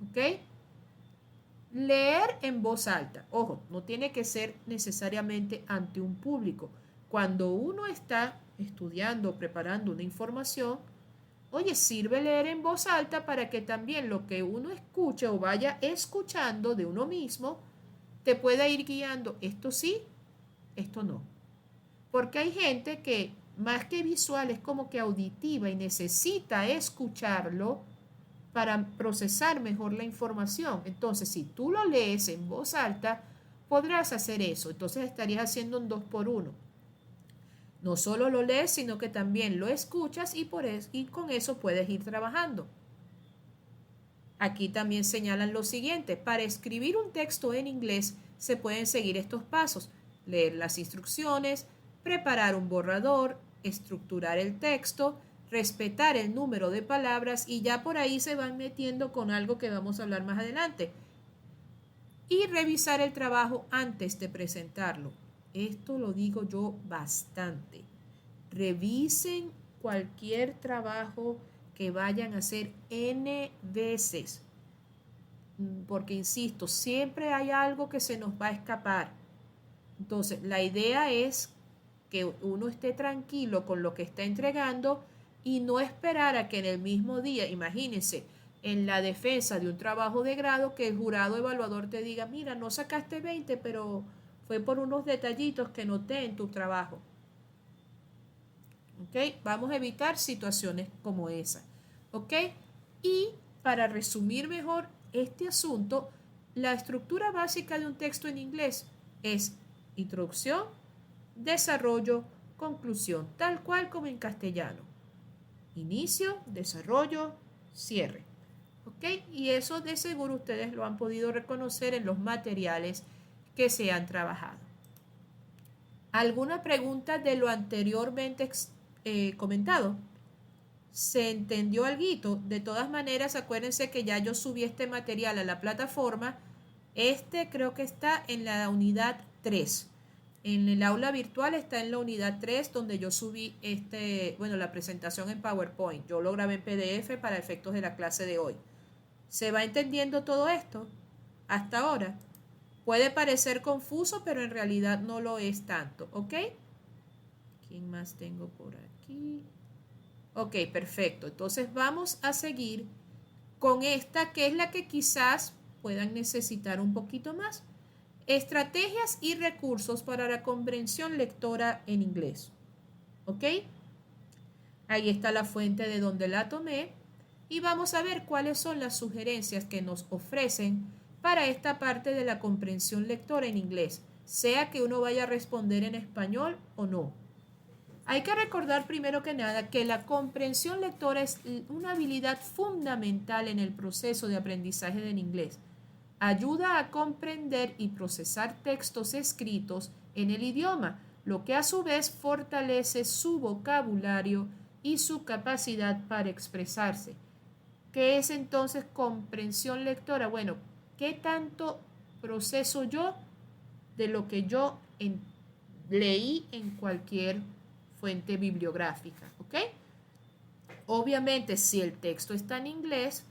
[SPEAKER 1] ¿ok? Leer en voz alta, ojo, no tiene que ser necesariamente ante un público. Cuando uno está estudiando, preparando una información, oye, sirve leer en voz alta para que también lo que uno escuche o vaya escuchando de uno mismo te pueda ir guiando. Esto sí, esto no. Porque hay gente que más que visual es como que auditiva y necesita escucharlo para procesar mejor la información. Entonces, si tú lo lees en voz alta, podrás hacer eso. Entonces estarías haciendo un 2 por 1. No solo lo lees, sino que también lo escuchas y con eso puedes ir trabajando. Aquí también señalan lo siguiente. Para escribir un texto en inglés se pueden seguir estos pasos. Leer las instrucciones, preparar un borrador, estructurar el texto, respetar el número de palabras y ya por ahí se van metiendo con algo que vamos a hablar más adelante. Y revisar el trabajo antes de presentarlo. Esto lo digo yo bastante. Revisen cualquier trabajo que vayan a hacer N veces. Porque, insisto, siempre hay algo que se nos va a escapar. Entonces, la idea es que uno esté tranquilo con lo que está entregando y no esperar a que en el mismo día, imagínense, en la defensa de un trabajo de grado, que el jurado evaluador te diga, mira, no sacaste 20, pero fue por unos detallitos que noté en tu trabajo. ¿Ok? Vamos a evitar situaciones como esa. ¿Ok? Y para resumir mejor este asunto, la estructura básica de un texto en inglés es introducción, desarrollo, conclusión, tal cual como en castellano. Inicio, desarrollo, cierre. ¿Ok? Y eso de seguro ustedes lo han podido reconocer en los materiales que se han trabajado. ¿Alguna pregunta de lo anteriormente comentado? ¿Se entendió alguito? De todas maneras, acuérdense que ya yo subí este material a la plataforma. Este creo que está en la unidad 3. En el aula virtual está en la unidad 3 donde yo subí la presentación en PowerPoint. Yo lo grabé en PDF para efectos de la clase de hoy. ¿Se va entendiendo todo esto hasta ahora? Puede parecer confuso, pero en realidad no lo es tanto, ¿ok? ¿Quién más tengo por aquí? Ok, perfecto. Entonces vamos a seguir con esta, que es la que quizás puedan necesitar un poquito más. Estrategias y recursos para la comprensión lectora en inglés. ¿Ok? Ahí está la fuente de donde la tomé. Y vamos a ver cuáles son las sugerencias que nos ofrecen para esta parte de la comprensión lectora en inglés, sea que uno vaya a responder en español o no. Hay que recordar primero que nada que la comprensión lectora es una habilidad fundamental en el proceso de aprendizaje del inglés. Ayuda a comprender y procesar textos escritos en el idioma, lo que a su vez fortalece su vocabulario y su capacidad para expresarse. ¿Qué es entonces comprensión lectora? Bueno, ¿qué tanto proceso yo de lo que yo leí en cualquier fuente bibliográfica? ¿Ok? Obviamente, si el texto está en inglés,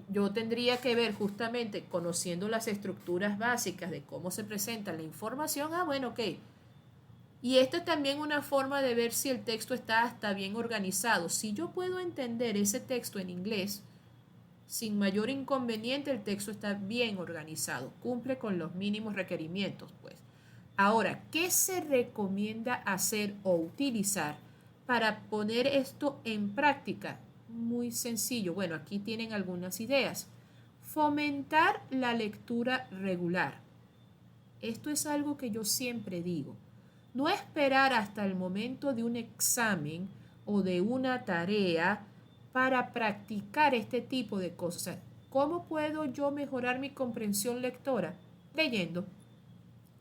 [SPEAKER 1] yo tendría que ver justamente conociendo las estructuras básicas de cómo se presenta la información. Bueno, ok. Y esto es también una forma de ver si el texto está bien organizado. Si yo puedo entender ese texto en inglés, sin mayor inconveniente, el texto está bien organizado, cumple con los mínimos requerimientos, pues. Ahora, ¿qué se recomienda hacer o utilizar para poner esto en práctica? Muy sencillo. Bueno, aquí tienen algunas ideas. Fomentar la lectura regular. Esto es algo que yo siempre digo. No esperar hasta el momento de un examen o de una tarea para practicar este tipo de cosas. O sea, ¿cómo puedo yo mejorar mi comprensión lectora? Leyendo.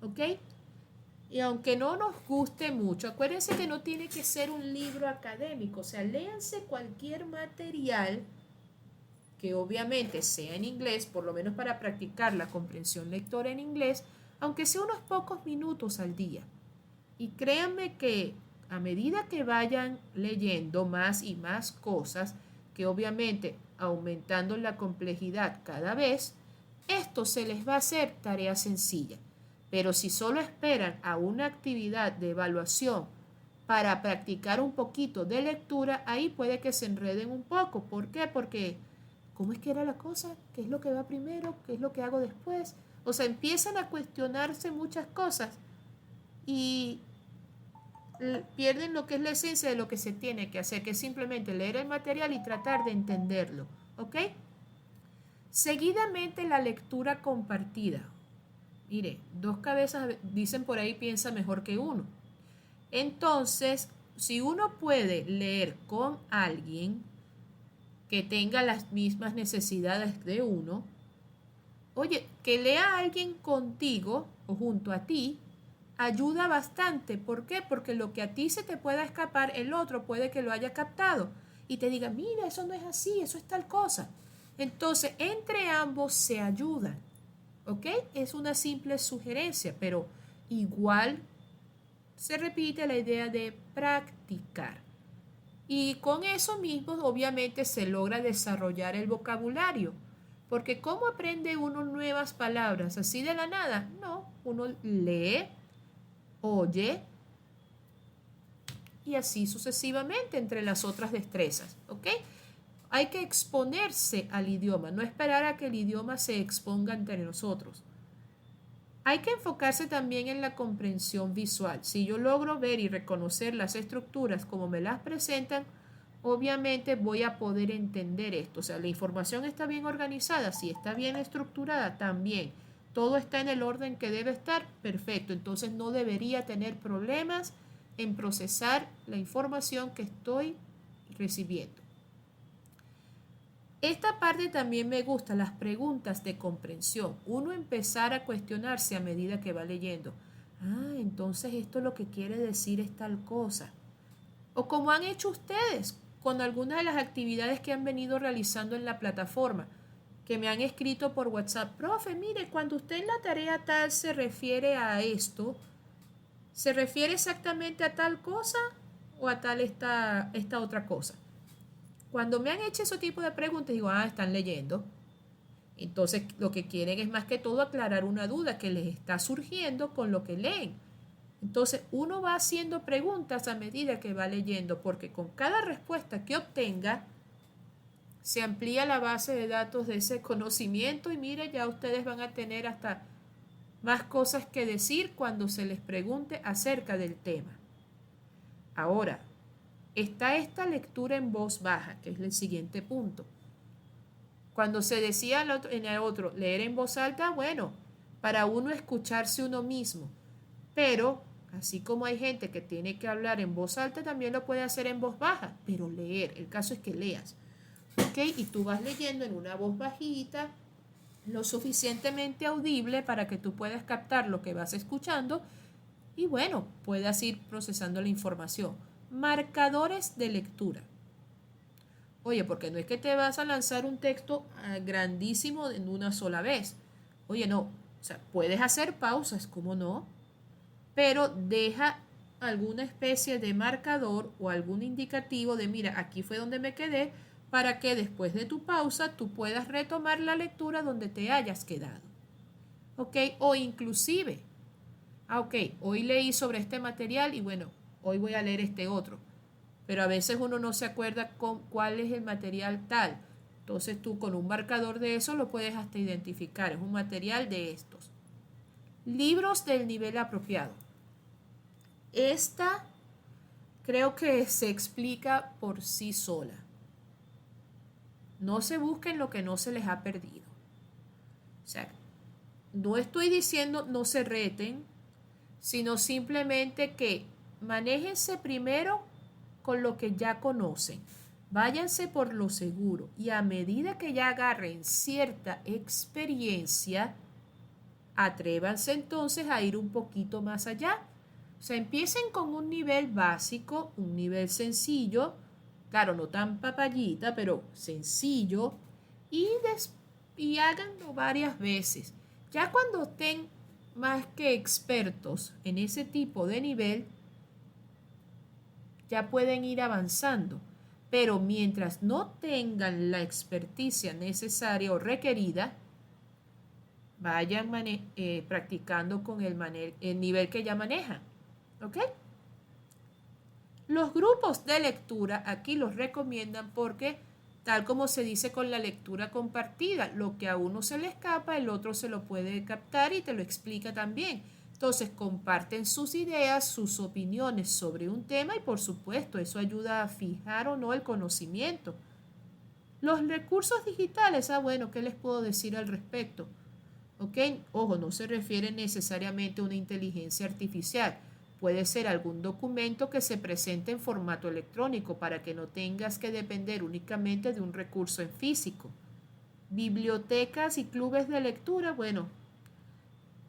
[SPEAKER 1] ¿Ok? Y aunque no nos guste mucho, acuérdense que no tiene que ser un libro académico. O sea, léanse cualquier material que obviamente sea en inglés, por lo menos para practicar la comprensión lectora en inglés, aunque sea unos pocos minutos al día. Y créanme que a medida que vayan leyendo más y más cosas, que obviamente aumentando la complejidad cada vez, esto se les va a hacer tarea sencilla. Pero si solo esperan a una actividad de evaluación para practicar un poquito de lectura, ahí puede que se enreden un poco. ¿Por qué? Porque ¿cómo es que era la cosa? ¿Qué es lo que va primero? ¿Qué es lo que hago después? O sea, empiezan a cuestionarse muchas cosas y pierden lo que es la esencia de lo que se tiene que hacer, que es simplemente leer el material y tratar de entenderlo. ¿Ok? Seguidamente la lectura compartida. Mire, dos cabezas, dicen por ahí, piensa mejor que uno. Entonces, si uno puede leer con alguien que tenga las mismas necesidades de uno, oye, que lea a alguien contigo o junto a ti, ayuda bastante. ¿Por qué? Porque lo que a ti se te pueda escapar, el otro puede que lo haya captado y te diga, mira, eso no es así, eso es tal cosa. Entonces, entre ambos se ayudan. ¿Ok? Es una simple sugerencia, pero igual se repite la idea de practicar. Y con eso mismo, obviamente, se logra desarrollar el vocabulario. Porque ¿cómo aprende uno nuevas palabras? ¿Así de la nada? No, uno lee, oye y así sucesivamente entre las otras destrezas. ¿Ok? Hay que exponerse al idioma, no esperar a que el idioma se exponga entre nosotros. Hay que enfocarse también en la comprensión visual. Si yo logro ver y reconocer las estructuras como me las presentan, obviamente voy a poder entender esto. O sea, la información está bien organizada, si está bien estructurada, también. Todo está en el orden que debe estar, perfecto. Entonces no debería tener problemas en procesar la información que estoy recibiendo. Esta parte también me gusta, las preguntas de comprensión. Uno empezar a cuestionarse a medida que va leyendo. Ah, entonces esto lo que quiere decir es tal cosa. O como han hecho ustedes con algunas de las actividades que han venido realizando en la plataforma, que me han escrito por WhatsApp. Profe, mire, cuando usted en la tarea tal se refiere a esto, ¿se refiere exactamente a tal cosa o a tal esta otra cosa? Cuando me han hecho ese tipo de preguntas, digo, están leyendo. Entonces, lo que quieren es más que todo aclarar una duda que les está surgiendo con lo que leen. Entonces, uno va haciendo preguntas a medida que va leyendo, porque con cada respuesta que obtenga, se amplía la base de datos de ese conocimiento y mire, ya ustedes van a tener hasta más cosas que decir cuando se les pregunte acerca del tema. Ahora, está esta lectura en voz baja, que es el siguiente punto. Cuando se decía en el otro, leer en voz alta, bueno, para uno escucharse uno mismo. Pero, así como hay gente que tiene que hablar en voz alta, también lo puede hacer en voz baja, pero leer. El caso es que leas. ¿Ok? Y tú vas leyendo en una voz bajita, lo suficientemente audible para que tú puedas captar lo que vas escuchando y, bueno, puedas ir procesando la información. Marcadores de lectura. Oye, porque no es que te vas a lanzar un texto grandísimo en una sola vez. Oye, no. O sea, puedes hacer pausas, ¿cómo no? Pero deja alguna especie de marcador o algún indicativo de, mira, aquí fue donde me quedé, para que después de tu pausa tú puedas retomar la lectura donde te hayas quedado. ¿Ok? O inclusive, ok, hoy leí sobre este material y bueno, hoy voy a leer este otro. Pero a veces uno no se acuerda con cuál es el material tal. Entonces tú con un marcador de eso lo puedes hasta identificar. Es un material de estos. Libros del nivel apropiado. Esta creo que se explica por sí sola. No se busquen lo que no se les ha perdido. O sea, no estoy diciendo no se reten, sino simplemente que manéjense primero con lo que ya conocen. Váyanse por lo seguro y a medida que ya agarren cierta experiencia, atrévanse entonces a ir un poquito más allá. O sea, empiecen con un nivel básico, un nivel sencillo, claro, no tan papayita, pero sencillo, y háganlo varias veces. Ya cuando estén más que expertos en ese tipo de nivel, ya pueden ir avanzando. Pero mientras no tengan la experticia necesaria o requerida, vayan practicando con el nivel que ya manejan. ¿Ok? Los grupos de lectura aquí los recomiendan porque, tal como se dice con la lectura compartida, lo que a uno se le escapa, el otro se lo puede captar y te lo explica también. Entonces comparten sus ideas, sus opiniones sobre un tema y por supuesto eso ayuda a fijar o no el conocimiento. Los recursos digitales, bueno, ¿qué les puedo decir al respecto? ¿Ok? Ojo, no se refiere necesariamente a una inteligencia artificial. Puede ser algún documento que se presente en formato electrónico para que no tengas que depender únicamente de un recurso en físico. Bibliotecas y clubes de lectura, bueno,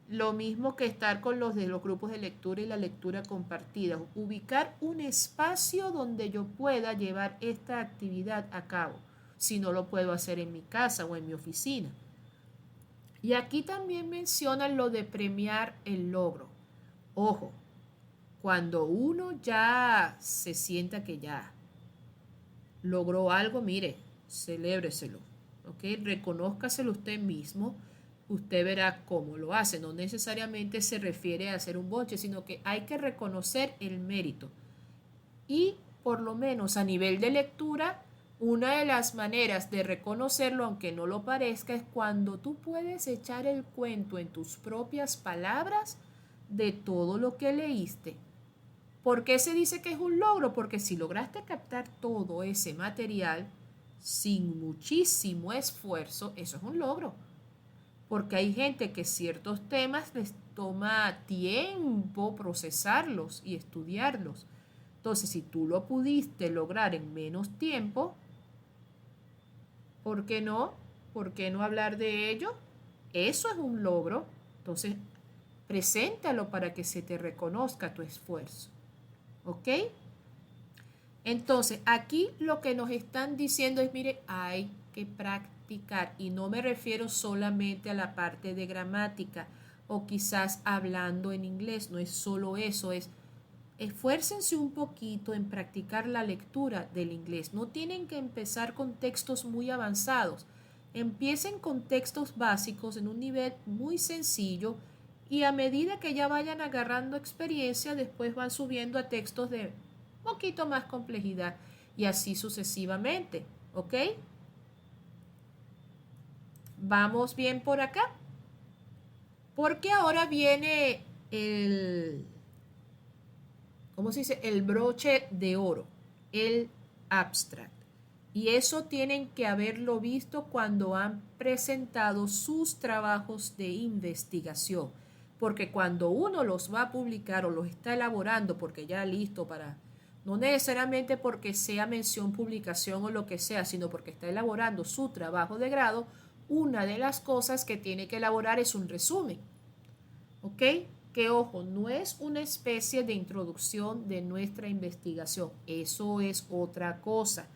[SPEAKER 1] lo mismo que estar con los de los grupos de lectura y la lectura compartida. Ubicar un espacio donde yo pueda llevar esta actividad a cabo, si no lo puedo hacer en mi casa o en mi oficina. Y aquí también mencionan lo de premiar el logro. Ojo, cuando uno ya se sienta que ya logró algo, mire, celébreselo, ¿ok? Reconózcaselo usted mismo, usted verá cómo lo hace. No necesariamente se refiere a hacer un bonche, sino que hay que reconocer el mérito. Y por lo menos a nivel de lectura, una de las maneras de reconocerlo, aunque no lo parezca, es cuando tú puedes echar el cuento en tus propias palabras de todo lo que leíste. ¿Por qué se dice que es un logro? Porque si lograste captar todo ese material sin muchísimo esfuerzo, eso es un logro. Porque hay gente que ciertos temas les toma tiempo procesarlos y estudiarlos. Entonces, si tú lo pudiste lograr en menos tiempo, ¿por qué no? ¿Por qué no hablar de ello? Eso es un logro. Entonces, preséntalo para que se te reconozca tu esfuerzo. ¿Ok? Entonces, aquí lo que nos están diciendo es, mire, hay que practicar. Y no me refiero solamente a la parte de gramática o quizás hablando en inglés. No es solo eso, es esfuércense un poquito en practicar la lectura del inglés. No tienen que empezar con textos muy avanzados. Empiecen con textos básicos en un nivel muy sencillo y a medida que ya vayan agarrando experiencia, después van subiendo a textos de un poquito más complejidad y así sucesivamente. ¿Ok? ¿Vamos bien por acá? Porque ahora viene ¿cómo se dice? El broche de oro, el abstract. Y eso tienen que haberlo visto cuando han presentado sus trabajos de investigación. Porque cuando uno los va a publicar o los está elaborando, porque ya listo para, no necesariamente porque sea mención, publicación o lo que sea, sino porque está elaborando su trabajo de grado, una de las cosas que tiene que elaborar es un resumen. ¿Ok? Que ojo, no es una especie de introducción de nuestra investigación, eso es otra cosa.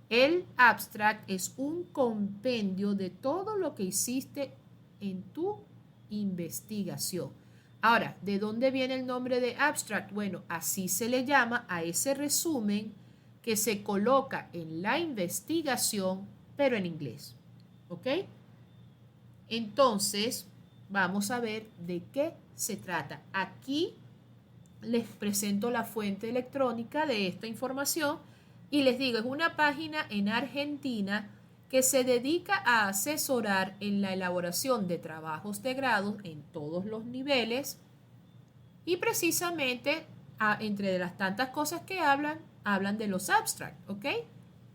[SPEAKER 1] El abstract es un compendio de todo lo que hiciste en tu investigación. Ahora, ¿de dónde viene el nombre de abstract? Bueno, así se le llama a ese resumen que se coloca en la investigación, pero en inglés. ¿Ok? Entonces, vamos a ver de qué se trata. Aquí les presento la fuente electrónica de esta información y les digo, es una página en Argentina que se dedica a asesorar en la elaboración de trabajos de grado en todos los niveles y precisamente entre las tantas cosas que hablan de los abstracts, ¿ok?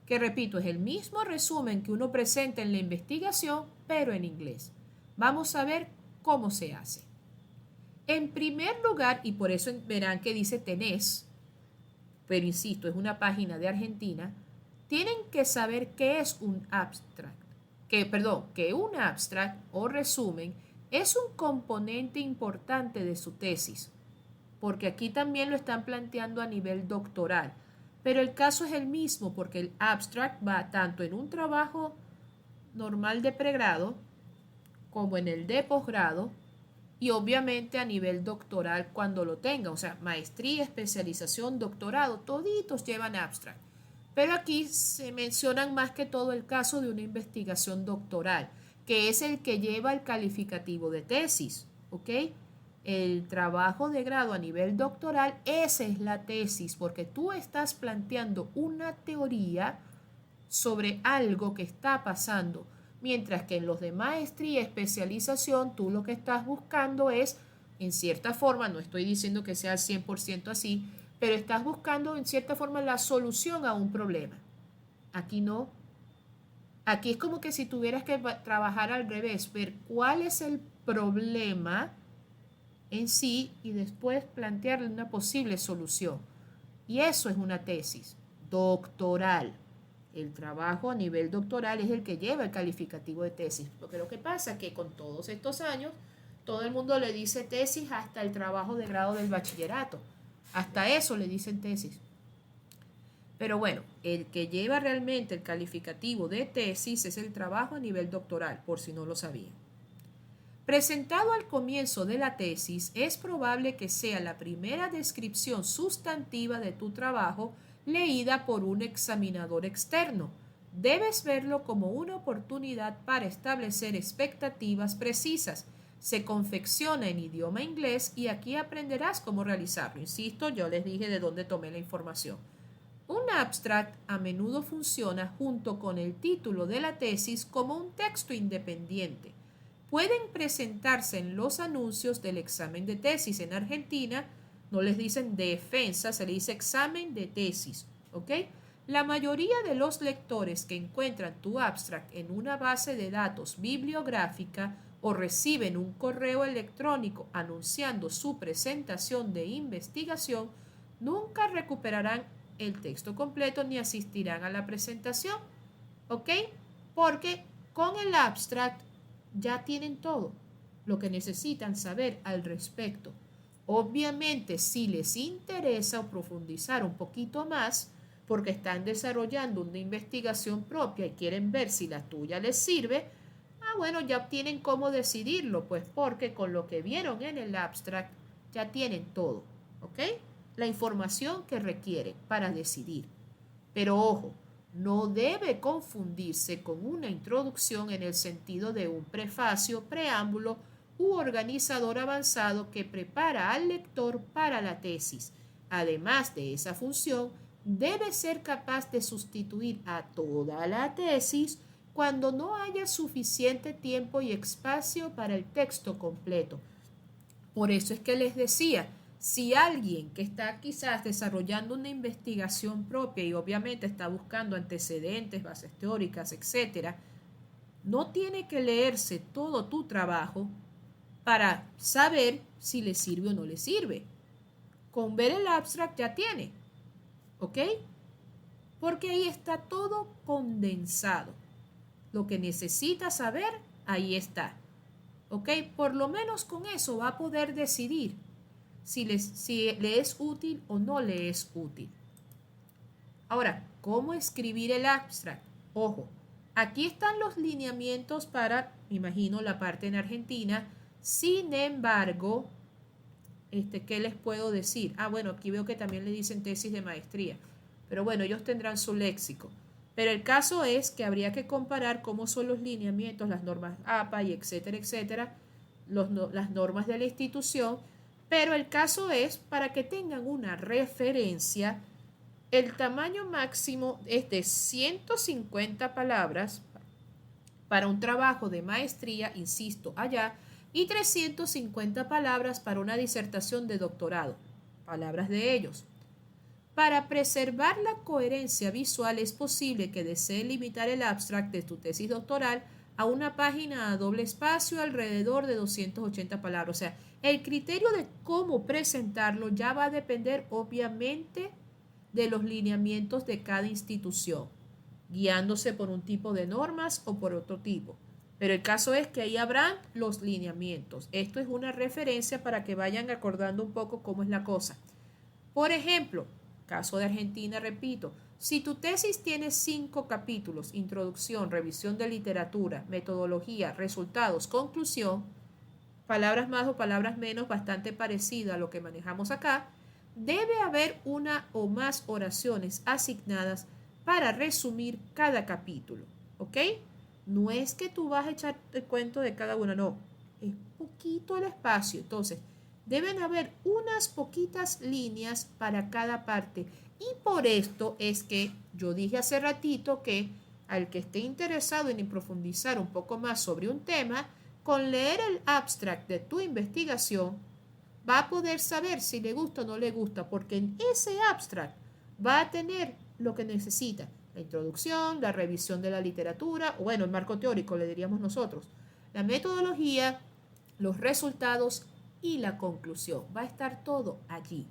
[SPEAKER 1] Que repito, es el mismo resumen que uno presenta en la investigación, pero en inglés. Vamos a ver cómo se hace. En primer lugar, y por eso verán que dice tenés, pero insisto, es una página de Argentina, tienen que saber qué es un abstract. Que un abstract o resumen es un componente importante de su tesis, porque aquí también lo están planteando a nivel doctoral, pero el caso es el mismo porque el abstract va tanto en un trabajo normal de pregrado como en el de posgrado y obviamente a nivel doctoral cuando lo tenga, o sea, maestría, especialización, doctorado, toditos llevan abstract. Pero aquí se mencionan más que todo el caso de una investigación doctoral, que es el que lleva el calificativo de tesis, ¿ok? El trabajo de grado a nivel doctoral, esa es la tesis, porque tú estás planteando una teoría sobre algo que está pasando, mientras que en los de maestría y especialización tú lo que estás buscando es, en cierta forma, no estoy diciendo que sea al 100% así, pero estás buscando en cierta forma la solución a un problema. Aquí no. Aquí es como que si tuvieras que trabajar al revés, ver cuál es el problema en sí y después plantearle una posible solución. Y eso es una tesis doctoral. El trabajo a nivel doctoral es el que lleva el calificativo de tesis. Porque lo que pasa es que con todos estos años, todo el mundo le dice tesis hasta el trabajo de grado del bachillerato. Hasta eso le dicen tesis. Pero bueno, el que lleva realmente el calificativo de tesis es el trabajo a nivel doctoral, por si no lo sabían. Presentado al comienzo de la tesis, es probable que sea la primera descripción sustantiva de tu trabajo leída por un examinador externo. Debes verlo como una oportunidad para establecer expectativas precisas. Se confecciona en idioma inglés y aquí aprenderás cómo realizarlo. Insisto, yo les dije de dónde tomé la información. Un abstract a menudo funciona junto con el título de la tesis como un texto independiente. Pueden presentarse en los anuncios del examen de tesis. En Argentina no les dicen defensa, se le dice examen de tesis, ¿ok? La mayoría de los lectores que encuentran tu abstract en una base de datos bibliográfica o reciben un correo electrónico anunciando su presentación de investigación, nunca recuperarán el texto completo ni asistirán a la presentación, ¿ok? Porque con el abstract ya tienen todo lo que necesitan saber al respecto. Obviamente, si les interesa o profundizar un poquito más, porque están desarrollando una investigación propia y quieren ver si la tuya les sirve, bueno, ya tienen cómo decidirlo, pues porque con lo que vieron en el abstract ya tienen todo, ¿ok? La información que requieren para decidir. Pero ojo, no debe confundirse con una introducción en el sentido de un prefacio, preámbulo u organizador avanzado que prepara al lector para la tesis. Además de esa función, debe ser capaz de sustituir a toda la tesis cuando no haya suficiente tiempo y espacio para el texto completo. Por eso es que les decía, si alguien que está quizás desarrollando una investigación propia y obviamente está buscando antecedentes, bases teóricas, etc., no tiene que leerse todo tu trabajo para saber si le sirve o no le sirve. Con ver el abstract ya tiene, ¿ok? Porque ahí está todo condensado. Lo que necesita saber, ahí está, ¿ok? Por lo menos con eso va a poder decidir si le es útil o no le es útil. Ahora, ¿cómo escribir el abstract? Ojo, aquí están los lineamientos para, me imagino, la parte en Argentina. Sin embargo, ¿qué les puedo decir? Bueno, aquí veo que también le dicen tesis de maestría. Pero bueno, ellos tendrán su léxico. Pero el caso es que habría que comparar cómo son los lineamientos, las normas APA y etcétera, etcétera, las normas de la institución. Pero el caso es, para que tengan una referencia, el tamaño máximo es de 150 palabras para un trabajo de maestría, insisto, allá, y 350 palabras para una disertación de doctorado, palabras de ellos. Para preservar la coherencia visual es posible que desee limitar el abstract de tu tesis doctoral a una página a doble espacio alrededor de 280 palabras. O sea, el criterio de cómo presentarlo ya va a depender obviamente de los lineamientos de cada institución, guiándose por un tipo de normas o por otro tipo. Pero el caso es que ahí habrán los lineamientos. Esto es una referencia para que vayan acordando un poco cómo es la cosa. Por ejemplo, caso de Argentina, repito, si tu tesis tiene 5 capítulos, introducción, revisión de literatura, metodología, resultados, conclusión, palabras más o palabras menos, bastante parecida a lo que manejamos acá, debe haber una o más oraciones asignadas para resumir cada capítulo, ¿ok? No es que tú vas a echar el cuento de cada una, no, es poquito el espacio, entonces deben haber unas poquitas líneas para cada parte y por esto es que yo dije hace ratito que al que esté interesado en profundizar un poco más sobre un tema, con leer el abstract de tu investigación, va a poder saber si le gusta o no le gusta, porque en ese abstract va a tener lo que necesita. La introducción, la revisión de la literatura, o bueno, el marco teórico le diríamos nosotros, la metodología, los resultados y la conclusión. Va a estar todo allí.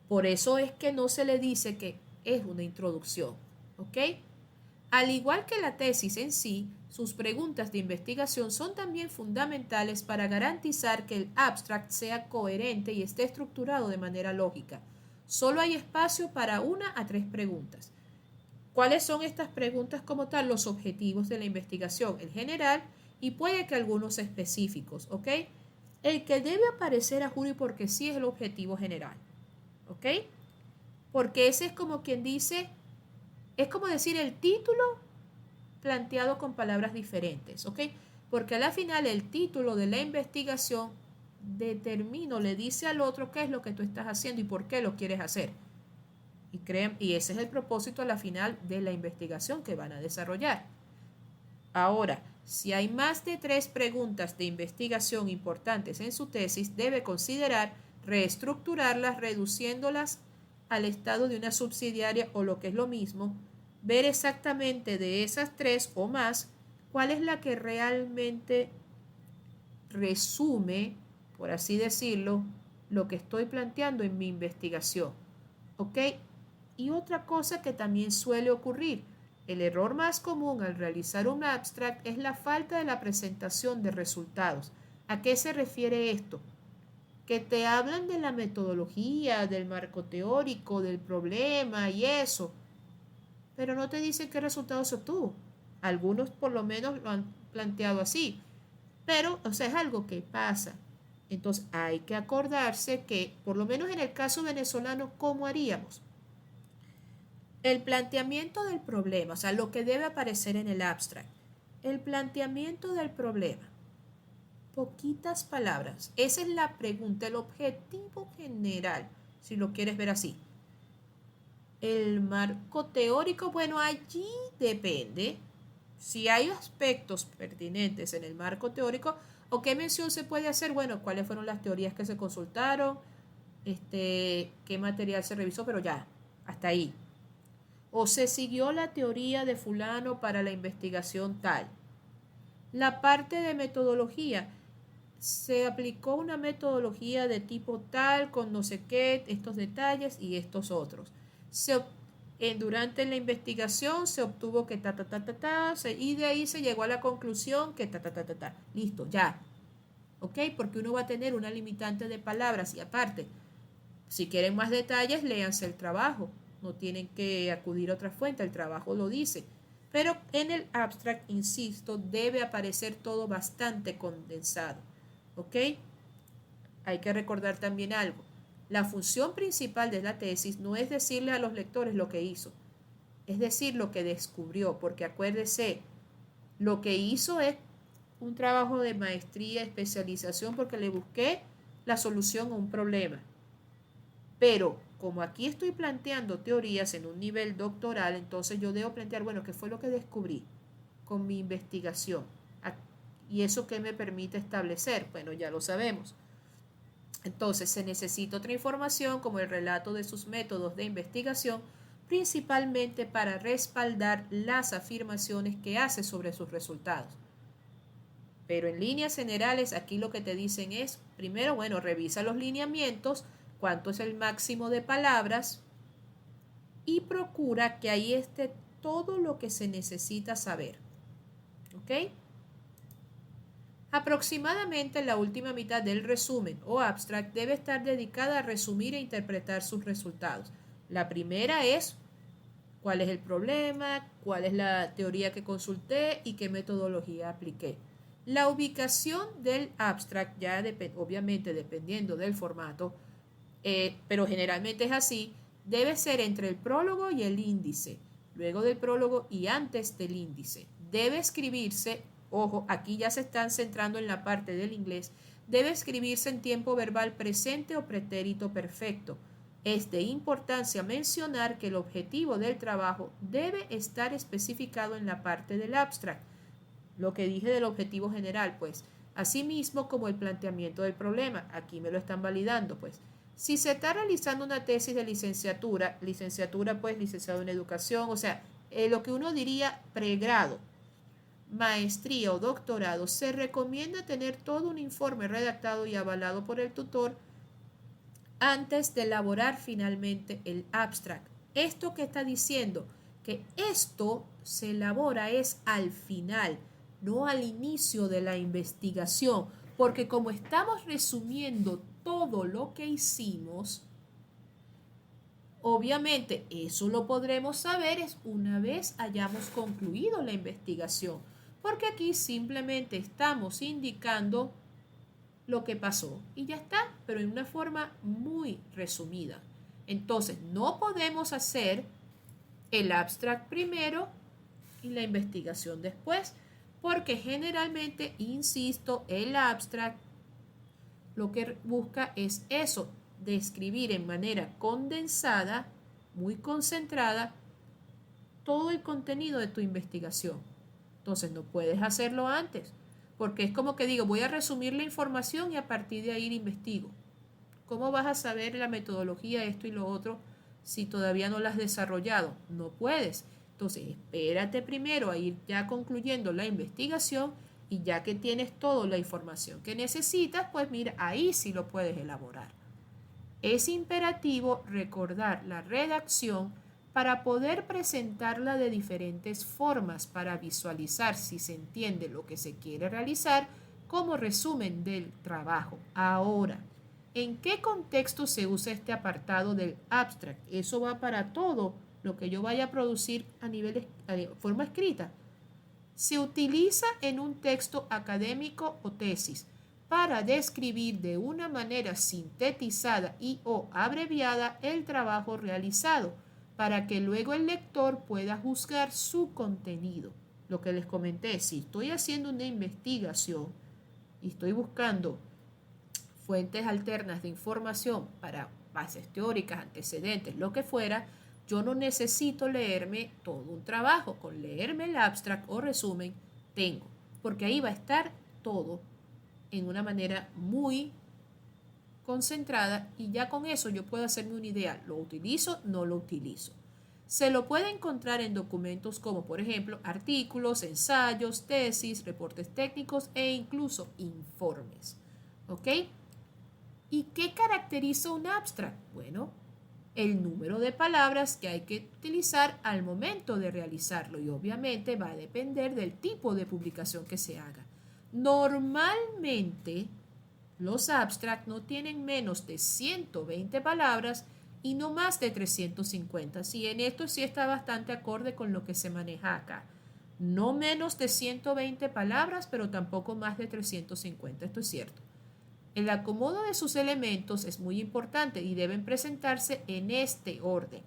[SPEAKER 1] Por eso es que no se le dice que es una introducción, ¿ok? Al igual que la tesis en sí, sus preguntas de investigación son también fundamentales para garantizar que el abstract sea coherente y esté estructurado de manera lógica. Solo hay espacio para 1 a 3 preguntas. ¿Cuáles son estas preguntas como tal? Los objetivos de la investigación en general y puede que algunos específicos, ¿ok? El que debe aparecer a juro y porque sí es el objetivo general, ¿ok? Porque ese es como quien dice, es como decir el título planteado con palabras diferentes, ¿ok? Porque a la final el título de la investigación determina, le dice al otro qué es lo que tú estás haciendo y por qué lo quieres hacer. Y ese es el propósito a la final de la investigación que van a desarrollar. Ahora, si hay más de 3 preguntas de investigación importantes en su tesis, debe considerar reestructurarlas, reduciéndolas al estado de una subsidiaria o lo que es lo mismo, ver exactamente de esas 3 o más cuál es la que realmente resume, por así decirlo, lo que estoy planteando en mi investigación. ¿Ok? Y otra cosa que también suele ocurrir, el error más común al realizar un abstract es la falta de la presentación de resultados. ¿A qué se refiere esto? Que te hablan de la metodología, del marco teórico, del problema y eso, pero no te dicen qué resultados se obtuvo. Algunos por lo menos lo han planteado así, pero, o sea, es algo que pasa. Entonces hay que acordarse que, por lo menos en el caso venezolano, ¿cómo haríamos? El planteamiento del problema, o sea, lo que debe aparecer en el abstract. El planteamiento del problema. Poquitas palabras. Esa es la pregunta, el objetivo general, si lo quieres ver así. El marco teórico, bueno, allí depende. Si hay aspectos pertinentes en el marco teórico, ¿o qué mención se puede hacer? Bueno, cuáles fueron las teorías que se consultaron, qué material se revisó, pero ya, hasta ahí. O se siguió la teoría de fulano para la investigación tal. La parte de metodología, se aplicó una metodología de tipo tal, con no sé qué, estos detalles y estos otros. Durante la investigación se obtuvo que y de ahí se llegó a la conclusión que Listo, ya. ¿Ok? Porque uno va a tener una limitante de palabras y aparte, si quieren más detalles, léanse el trabajo. No tienen que acudir a otra fuente, el trabajo lo dice. Pero en el abstract, insisto, debe aparecer todo bastante condensado. ¿Ok? Hay que recordar también algo. La función principal de la tesis no es decirle a los lectores lo que hizo, es decir, lo que descubrió, porque acuérdese, lo que hizo es un trabajo de maestría, especialización, porque le busqué la solución a un problema. Pero como aquí estoy planteando teorías en un nivel doctoral, entonces yo debo plantear, bueno, ¿qué fue lo que descubrí con mi investigación? ¿Y eso qué me permite establecer? Bueno, ya lo sabemos. Entonces se necesita otra información como el relato de sus métodos de investigación, principalmente para respaldar las afirmaciones que hace sobre sus resultados. Pero en líneas generales, aquí lo que te dicen es, primero, bueno, revisa los lineamientos, cuánto es el máximo de palabras y procura que ahí esté todo lo que se necesita saber. ¿Ok? Aproximadamente la última mitad del resumen o abstract debe estar dedicada a resumir e interpretar sus resultados. La primera es cuál es el problema, cuál es la teoría que consulté y qué metodología apliqué. La ubicación del abstract, ya obviamente dependiendo del formato, pero generalmente es así, debe ser entre el prólogo y el índice, luego del prólogo y antes del índice. Debe escribirse, ojo, aquí ya se están centrando en la parte del inglés, debe escribirse en tiempo verbal presente o pretérito perfecto. Es de importancia mencionar que el objetivo del trabajo debe estar especificado en la parte del abstract. Lo que dije del objetivo general, pues, asimismo como el planteamiento del problema. Aquí me lo están validando, pues. Si se está realizando una tesis de licenciatura, pues licenciado en educación, o sea, lo que uno diría pregrado, maestría o doctorado, se recomienda tener todo un informe redactado y avalado por el tutor antes de elaborar finalmente el abstract. ¿Esto qué está diciendo? Que esto se elabora es al final, no al inicio de la investigación, porque como estamos resumiendo todo lo que hicimos, obviamente eso lo podremos saber es una vez hayamos concluido la investigación, porque aquí simplemente estamos indicando lo que pasó y ya está, pero en una forma muy resumida. Entonces, no podemos hacer el abstract primero y la investigación después, porque generalmente, insisto, el abstract lo que busca es eso, describir en manera condensada, muy concentrada, todo el contenido de tu investigación. Entonces, no puedes hacerlo antes, porque es como que digo, voy a resumir la información y a partir de ahí investigo. ¿Cómo vas a saber la metodología, esto y lo otro, si todavía no la has desarrollado? No puedes. Entonces, espérate primero a ir ya concluyendo la investigación y ya que tienes toda la información que necesitas, pues mira, ahí sí lo puedes elaborar. Es imperativo recordar la redacción para poder presentarla de diferentes formas para visualizar si se entiende lo que se quiere realizar como resumen del trabajo. Ahora, ¿en qué contexto se usa este apartado del abstract? Eso va para todo lo que yo vaya a producir a nivel de forma escrita. Se utiliza en un texto académico o tesis para describir de una manera sintetizada y o abreviada el trabajo realizado, para que luego el lector pueda juzgar su contenido. Lo que les comenté, si estoy haciendo una investigación y estoy buscando fuentes alternas de información para bases teóricas, antecedentes, lo que fuera, yo no necesito leerme todo un trabajo. Con leerme el abstract o resumen, tengo, porque ahí va a estar todo en una manera muy concentrada y ya con eso yo puedo hacerme una idea, ¿lo utilizo? No lo utilizo. Se lo puede encontrar en documentos como por ejemplo artículos, ensayos, tesis, reportes técnicos e incluso informes. ¿Ok? ¿Y qué caracteriza un abstract? Bueno, el número de palabras que hay que utilizar al momento de realizarlo y obviamente va a depender del tipo de publicación que se haga. Normalmente los abstracts no tienen menos de 120 palabras y no más de 350. Sí, en esto sí está bastante acorde con lo que se maneja acá. No menos de 120 palabras, pero tampoco más de 350. Esto es cierto. El acomodo de sus elementos es muy importante y deben presentarse en este orden.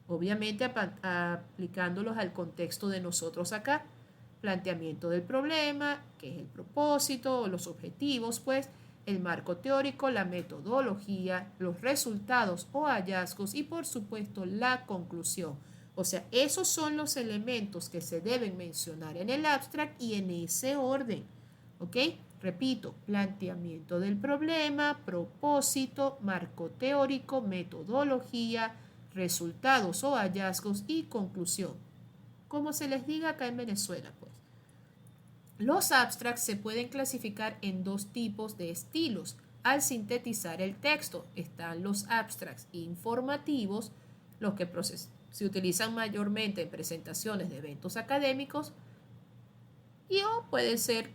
[SPEAKER 1] Obviamente aplicándolos al contexto de nosotros acá. Planteamiento del problema, que es el propósito, los objetivos, pues, el marco teórico, la metodología, los resultados o hallazgos y por supuesto la conclusión. O sea, esos son los elementos que se deben mencionar en el abstract y en ese orden. ¿Ok? Repito, planteamiento del problema, propósito, marco teórico, metodología, resultados o hallazgos y conclusión. Como se les diga acá en Venezuela, pues. Los abstracts se pueden clasificar en dos tipos de estilos. Al sintetizar el texto están los abstracts informativos, los que se utilizan mayormente en presentaciones de eventos académicos, y o pueden ser,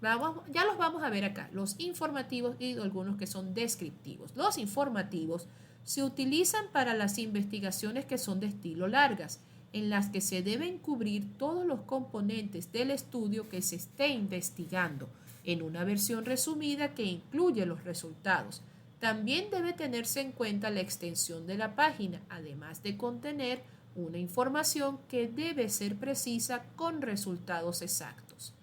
[SPEAKER 1] ya los vamos a ver acá, los informativos y algunos que son descriptivos. Los informativos se utilizan para las investigaciones que son de estilo largas, en las que se deben cubrir todos los componentes del estudio que se esté investigando, en una versión resumida que incluye los resultados. También debe tenerse en cuenta la extensión de la página, además de contener una información que debe ser precisa con resultados exactos.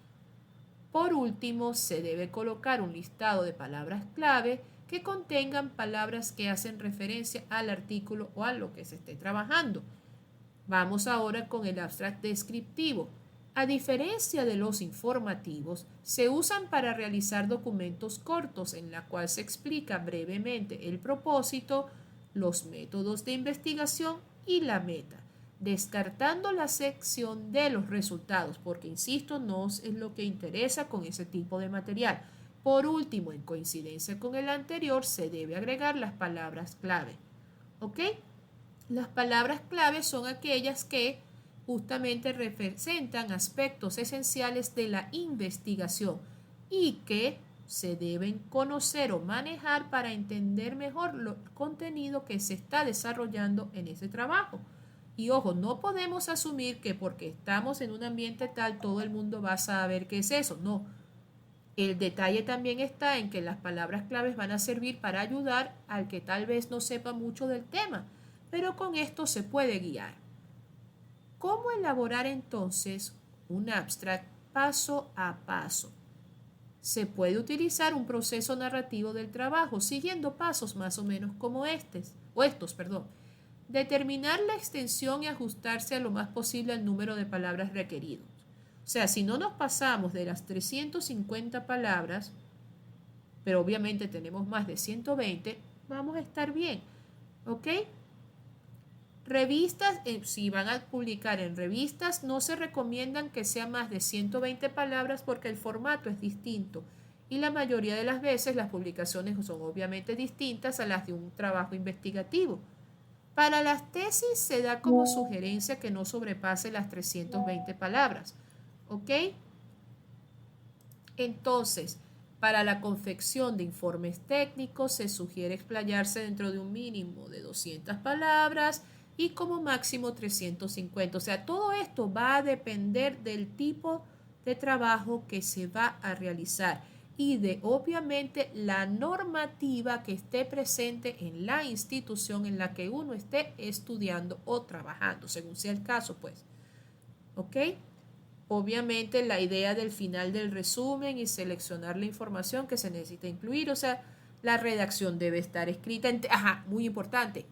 [SPEAKER 1] Por último, se debe colocar un listado de palabras clave que contengan palabras que hacen referencia al artículo o a lo que se esté trabajando. Vamos ahora con el abstract descriptivo. A diferencia de los informativos, se usan para realizar documentos cortos en la cual se explica brevemente el propósito, los métodos de investigación y la meta, descartando la sección de los resultados, porque insisto, no es lo que interesa con ese tipo de material. Por último, en coincidencia con el anterior, se debe agregar las palabras clave. ¿Ok? Las palabras clave son aquellas que justamente representan aspectos esenciales de la investigación y que se deben conocer o manejar para entender mejor el contenido que se está desarrollando en ese trabajo. Y ojo, no podemos asumir que porque estamos en un ambiente tal, todo el mundo va a saber qué es eso. No. El detalle también está en que las palabras claves van a servir para ayudar al que tal vez no sepa mucho del tema, pero con esto se puede guiar. ¿Cómo elaborar entonces un abstract paso a paso? Se puede utilizar un proceso narrativo del trabajo siguiendo pasos más o menos como estos. Determinar la extensión y ajustarse a lo más posible al número de palabras requeridos. O sea, si no nos pasamos de las 350 palabras, pero obviamente tenemos más de 120, vamos a estar bien. ¿Ok? Revistas, si van a publicar en revistas, no se recomiendan que sea más de 120 palabras porque el formato es distinto y la mayoría de las veces las publicaciones son obviamente distintas a las de un trabajo investigativo. Para las tesis se da como sugerencia que no sobrepase las 320 palabras. ¿Ok? Entonces, para la confección de informes técnicos se sugiere explayarse dentro de un mínimo de 200 palabras y como máximo 350. O sea, todo esto va a depender del tipo de trabajo que se va a realizar y de, obviamente, la normativa que esté presente en la institución en la que uno esté estudiando o trabajando, según sea el caso, pues. ¿Ok? Obviamente, la idea del final del resumen y seleccionar la información que se necesita incluir, o sea, la redacción debe estar escrita en, muy importante,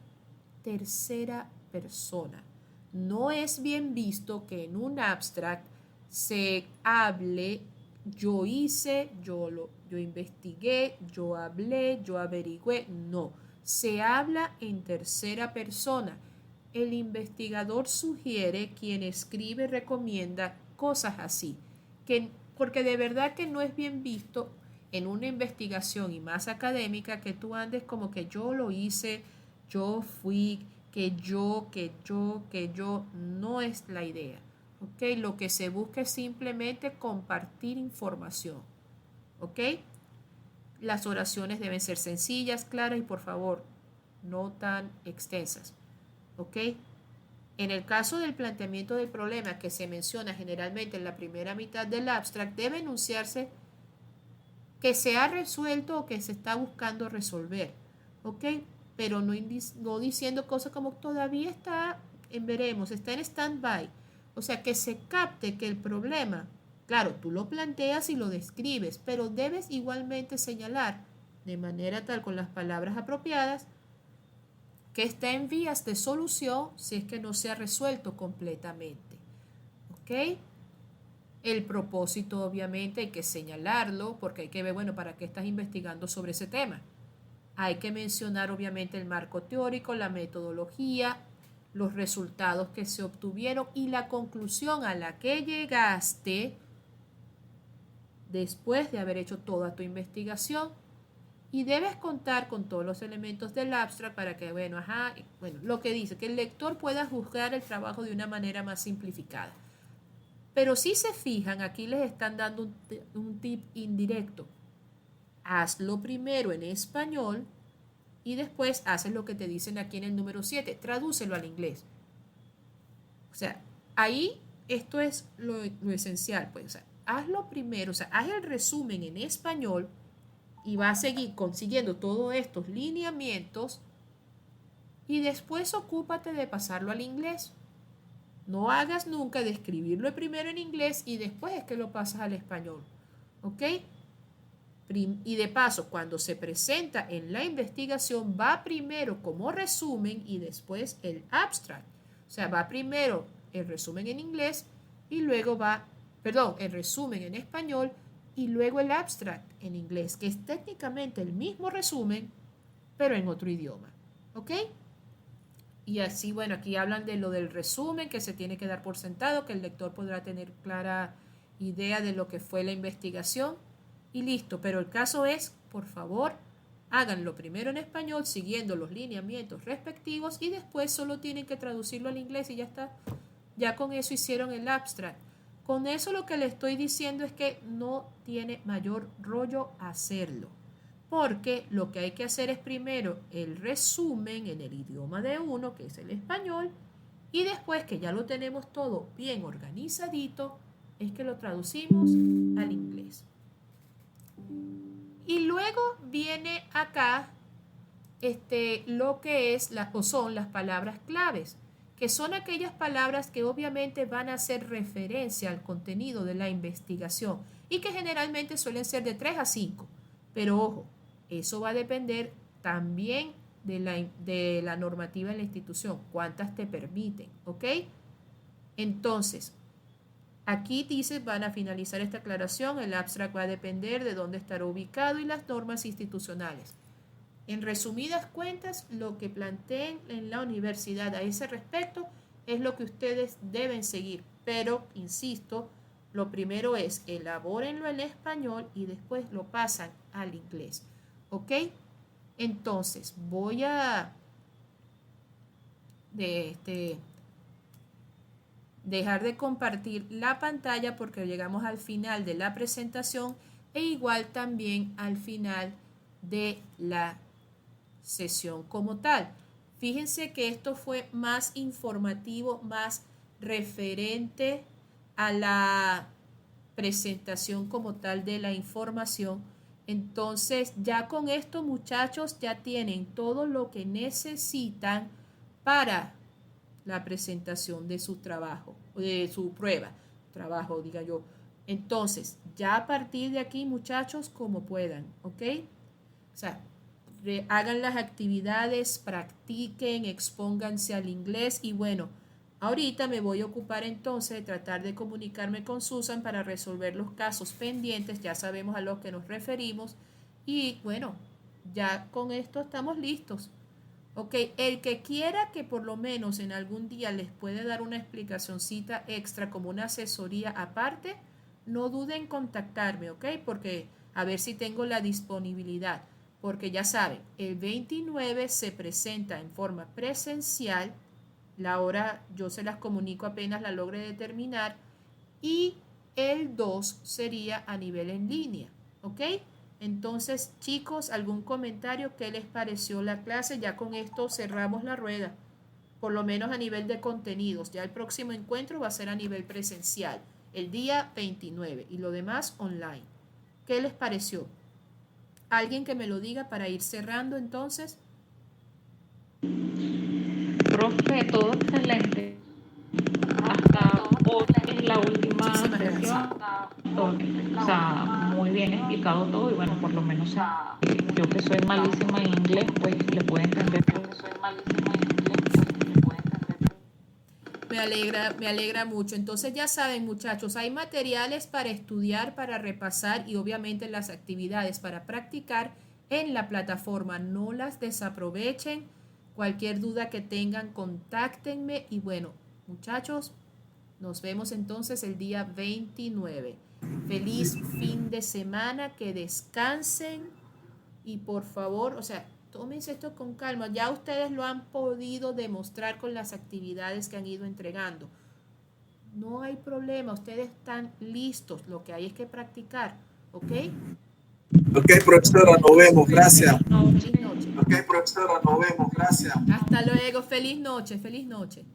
[SPEAKER 1] tercera persona. No es bien visto que en un abstract se hable yo hice, yo investigué, yo hablé, yo averigüé. No, se habla en tercera persona. El investigador sugiere, quien escribe recomienda cosas así, porque de verdad que no es bien visto en una investigación y más académica que tú andes como que yo lo hice, yo fui, que yo, no es la idea. ¿Ok? Lo que se busca es simplemente compartir información. ¿Ok? Las oraciones deben ser sencillas, claras y por favor, no tan extensas. ¿Ok? En el caso del planteamiento del problema que se menciona generalmente en la primera mitad del abstract, debe enunciarse que se ha resuelto o que se está buscando resolver. ¿Ok? Pero no diciendo cosas como todavía está en veremos, está en stand-by. O sea, que se capte que el problema, claro, tú lo planteas y lo describes, pero debes igualmente señalar de manera tal con las palabras apropiadas que está en vías de solución si es que no se ha resuelto completamente. ¿Ok? El propósito obviamente hay que señalarlo porque hay que ver, bueno, ¿para qué estás investigando sobre ese tema? Hay que mencionar obviamente el marco teórico, la metodología, los resultados que se obtuvieron y la conclusión a la que llegaste después de haber hecho toda tu investigación. Y debes contar con todos los elementos del abstract para que, bueno, lo que dice, que el lector pueda juzgar el trabajo de una manera más simplificada. Pero si se fijan, aquí les están dando un tip indirecto. Hazlo primero en español y después haces lo que te dicen aquí en el número 7. Tradúcelo al inglés. O sea, ahí esto es lo esencial. Pues, o sea, hazlo primero, o sea, haz el resumen en español y va a seguir consiguiendo todos estos lineamientos y después ocúpate de pasarlo al inglés. No hagas nunca de escribirlo primero en inglés y después es que lo pasas al español. ¿Ok? Y de paso, cuando se presenta en la investigación, va primero como resumen y después el abstract. O sea, va primero el resumen en inglés y luego el resumen en español y luego el abstract en inglés, que es técnicamente el mismo resumen, pero en otro idioma. ¿Ok? Y así, bueno, aquí hablan de lo del resumen, que se tiene que dar por sentado, que el lector podrá tener clara idea de lo que fue la investigación y listo. Pero el caso es, por favor, háganlo primero en español, siguiendo los lineamientos respectivos y después solo tienen que traducirlo al inglés y ya está. Ya con eso hicieron el abstract. Con eso lo que le estoy diciendo es que no tiene mayor rollo hacerlo, porque lo que hay que hacer es primero el resumen en el idioma de uno, que es el español, y después que ya lo tenemos todo bien organizadito, es que lo traducimos al inglés. Y luego viene acá lo que es son las palabras claves, que son aquellas palabras que obviamente van a hacer referencia al contenido de la investigación y que generalmente suelen ser de 3 a 5. Pero ojo, eso va a depender también de la normativa de la institución, cuántas te permiten, ¿ok? Entonces, aquí dice, van a finalizar esta aclaración, el abstract va a depender de dónde estará ubicado y las normas institucionales. En resumidas cuentas, lo que planteen en la universidad a ese respecto es lo que ustedes deben seguir. Pero, insisto, lo primero es elabórenlo en español y después lo pasan al inglés. ¿Ok? Entonces, voy a dejar de compartir la pantalla porque llegamos al final de la presentación e igual también al final de la sesión como tal. Fíjense que esto fue más informativo, más referente a la presentación como tal de la información. Entonces, ya con esto, muchachos, ya tienen todo lo que necesitan para la presentación de su trabajo, de su prueba, trabajo, diga yo. Entonces, ya a partir de aquí, muchachos, como puedan, ¿ok? O sea, hagan las actividades, practiquen, expónganse al inglés y bueno, ahorita me voy a ocupar entonces de tratar de comunicarme con Susan para resolver los casos pendientes, ya sabemos a los que nos referimos y bueno, ya con esto estamos listos. Ok, el que quiera que por lo menos en algún día les puede dar una explicacioncita extra como una asesoría aparte, no duden en contactarme, ok, porque a ver si tengo la disponibilidad. Porque ya saben, el 29 se presenta en forma presencial, la hora yo se las comunico apenas la logre determinar, y el 2 sería a nivel en línea, ¿ok? Entonces, chicos, ¿algún comentario? ¿Qué les pareció la clase? Ya con esto cerramos la rueda, por lo menos a nivel de contenidos. Ya el próximo encuentro va a ser a nivel presencial, el día 29, y lo demás online. ¿Qué les pareció? ¿Alguien que me lo diga para ir cerrando entonces?
[SPEAKER 4] Profe, todo excelente. Hasta hoy es la última
[SPEAKER 1] Muchísimas
[SPEAKER 4] sesión.
[SPEAKER 1] gracias.
[SPEAKER 4] O sea, muy bien explicado todo y bueno, por lo menos yo que soy malísima en inglés, pues le puedo entender.
[SPEAKER 1] Me alegra mucho. Entonces ya saben, muchachos, hay materiales para estudiar, para repasar y obviamente las actividades para practicar en la plataforma. No las desaprovechen. Cualquier duda que tengan, contáctenme y bueno, muchachos, nos vemos entonces el día 29. Feliz fin de semana, que descansen y por favor, o sea, tómense esto con calma. Ya ustedes lo han podido demostrar con las actividades que han ido entregando. No hay problema, ustedes están listos. Lo que hay es que practicar, ¿ok?
[SPEAKER 2] Ok, profesora, nos vemos. Gracias.
[SPEAKER 1] Feliz noche.
[SPEAKER 2] Ok, profesora, nos vemos. Gracias.
[SPEAKER 1] Hasta luego. Feliz noche. Feliz noche.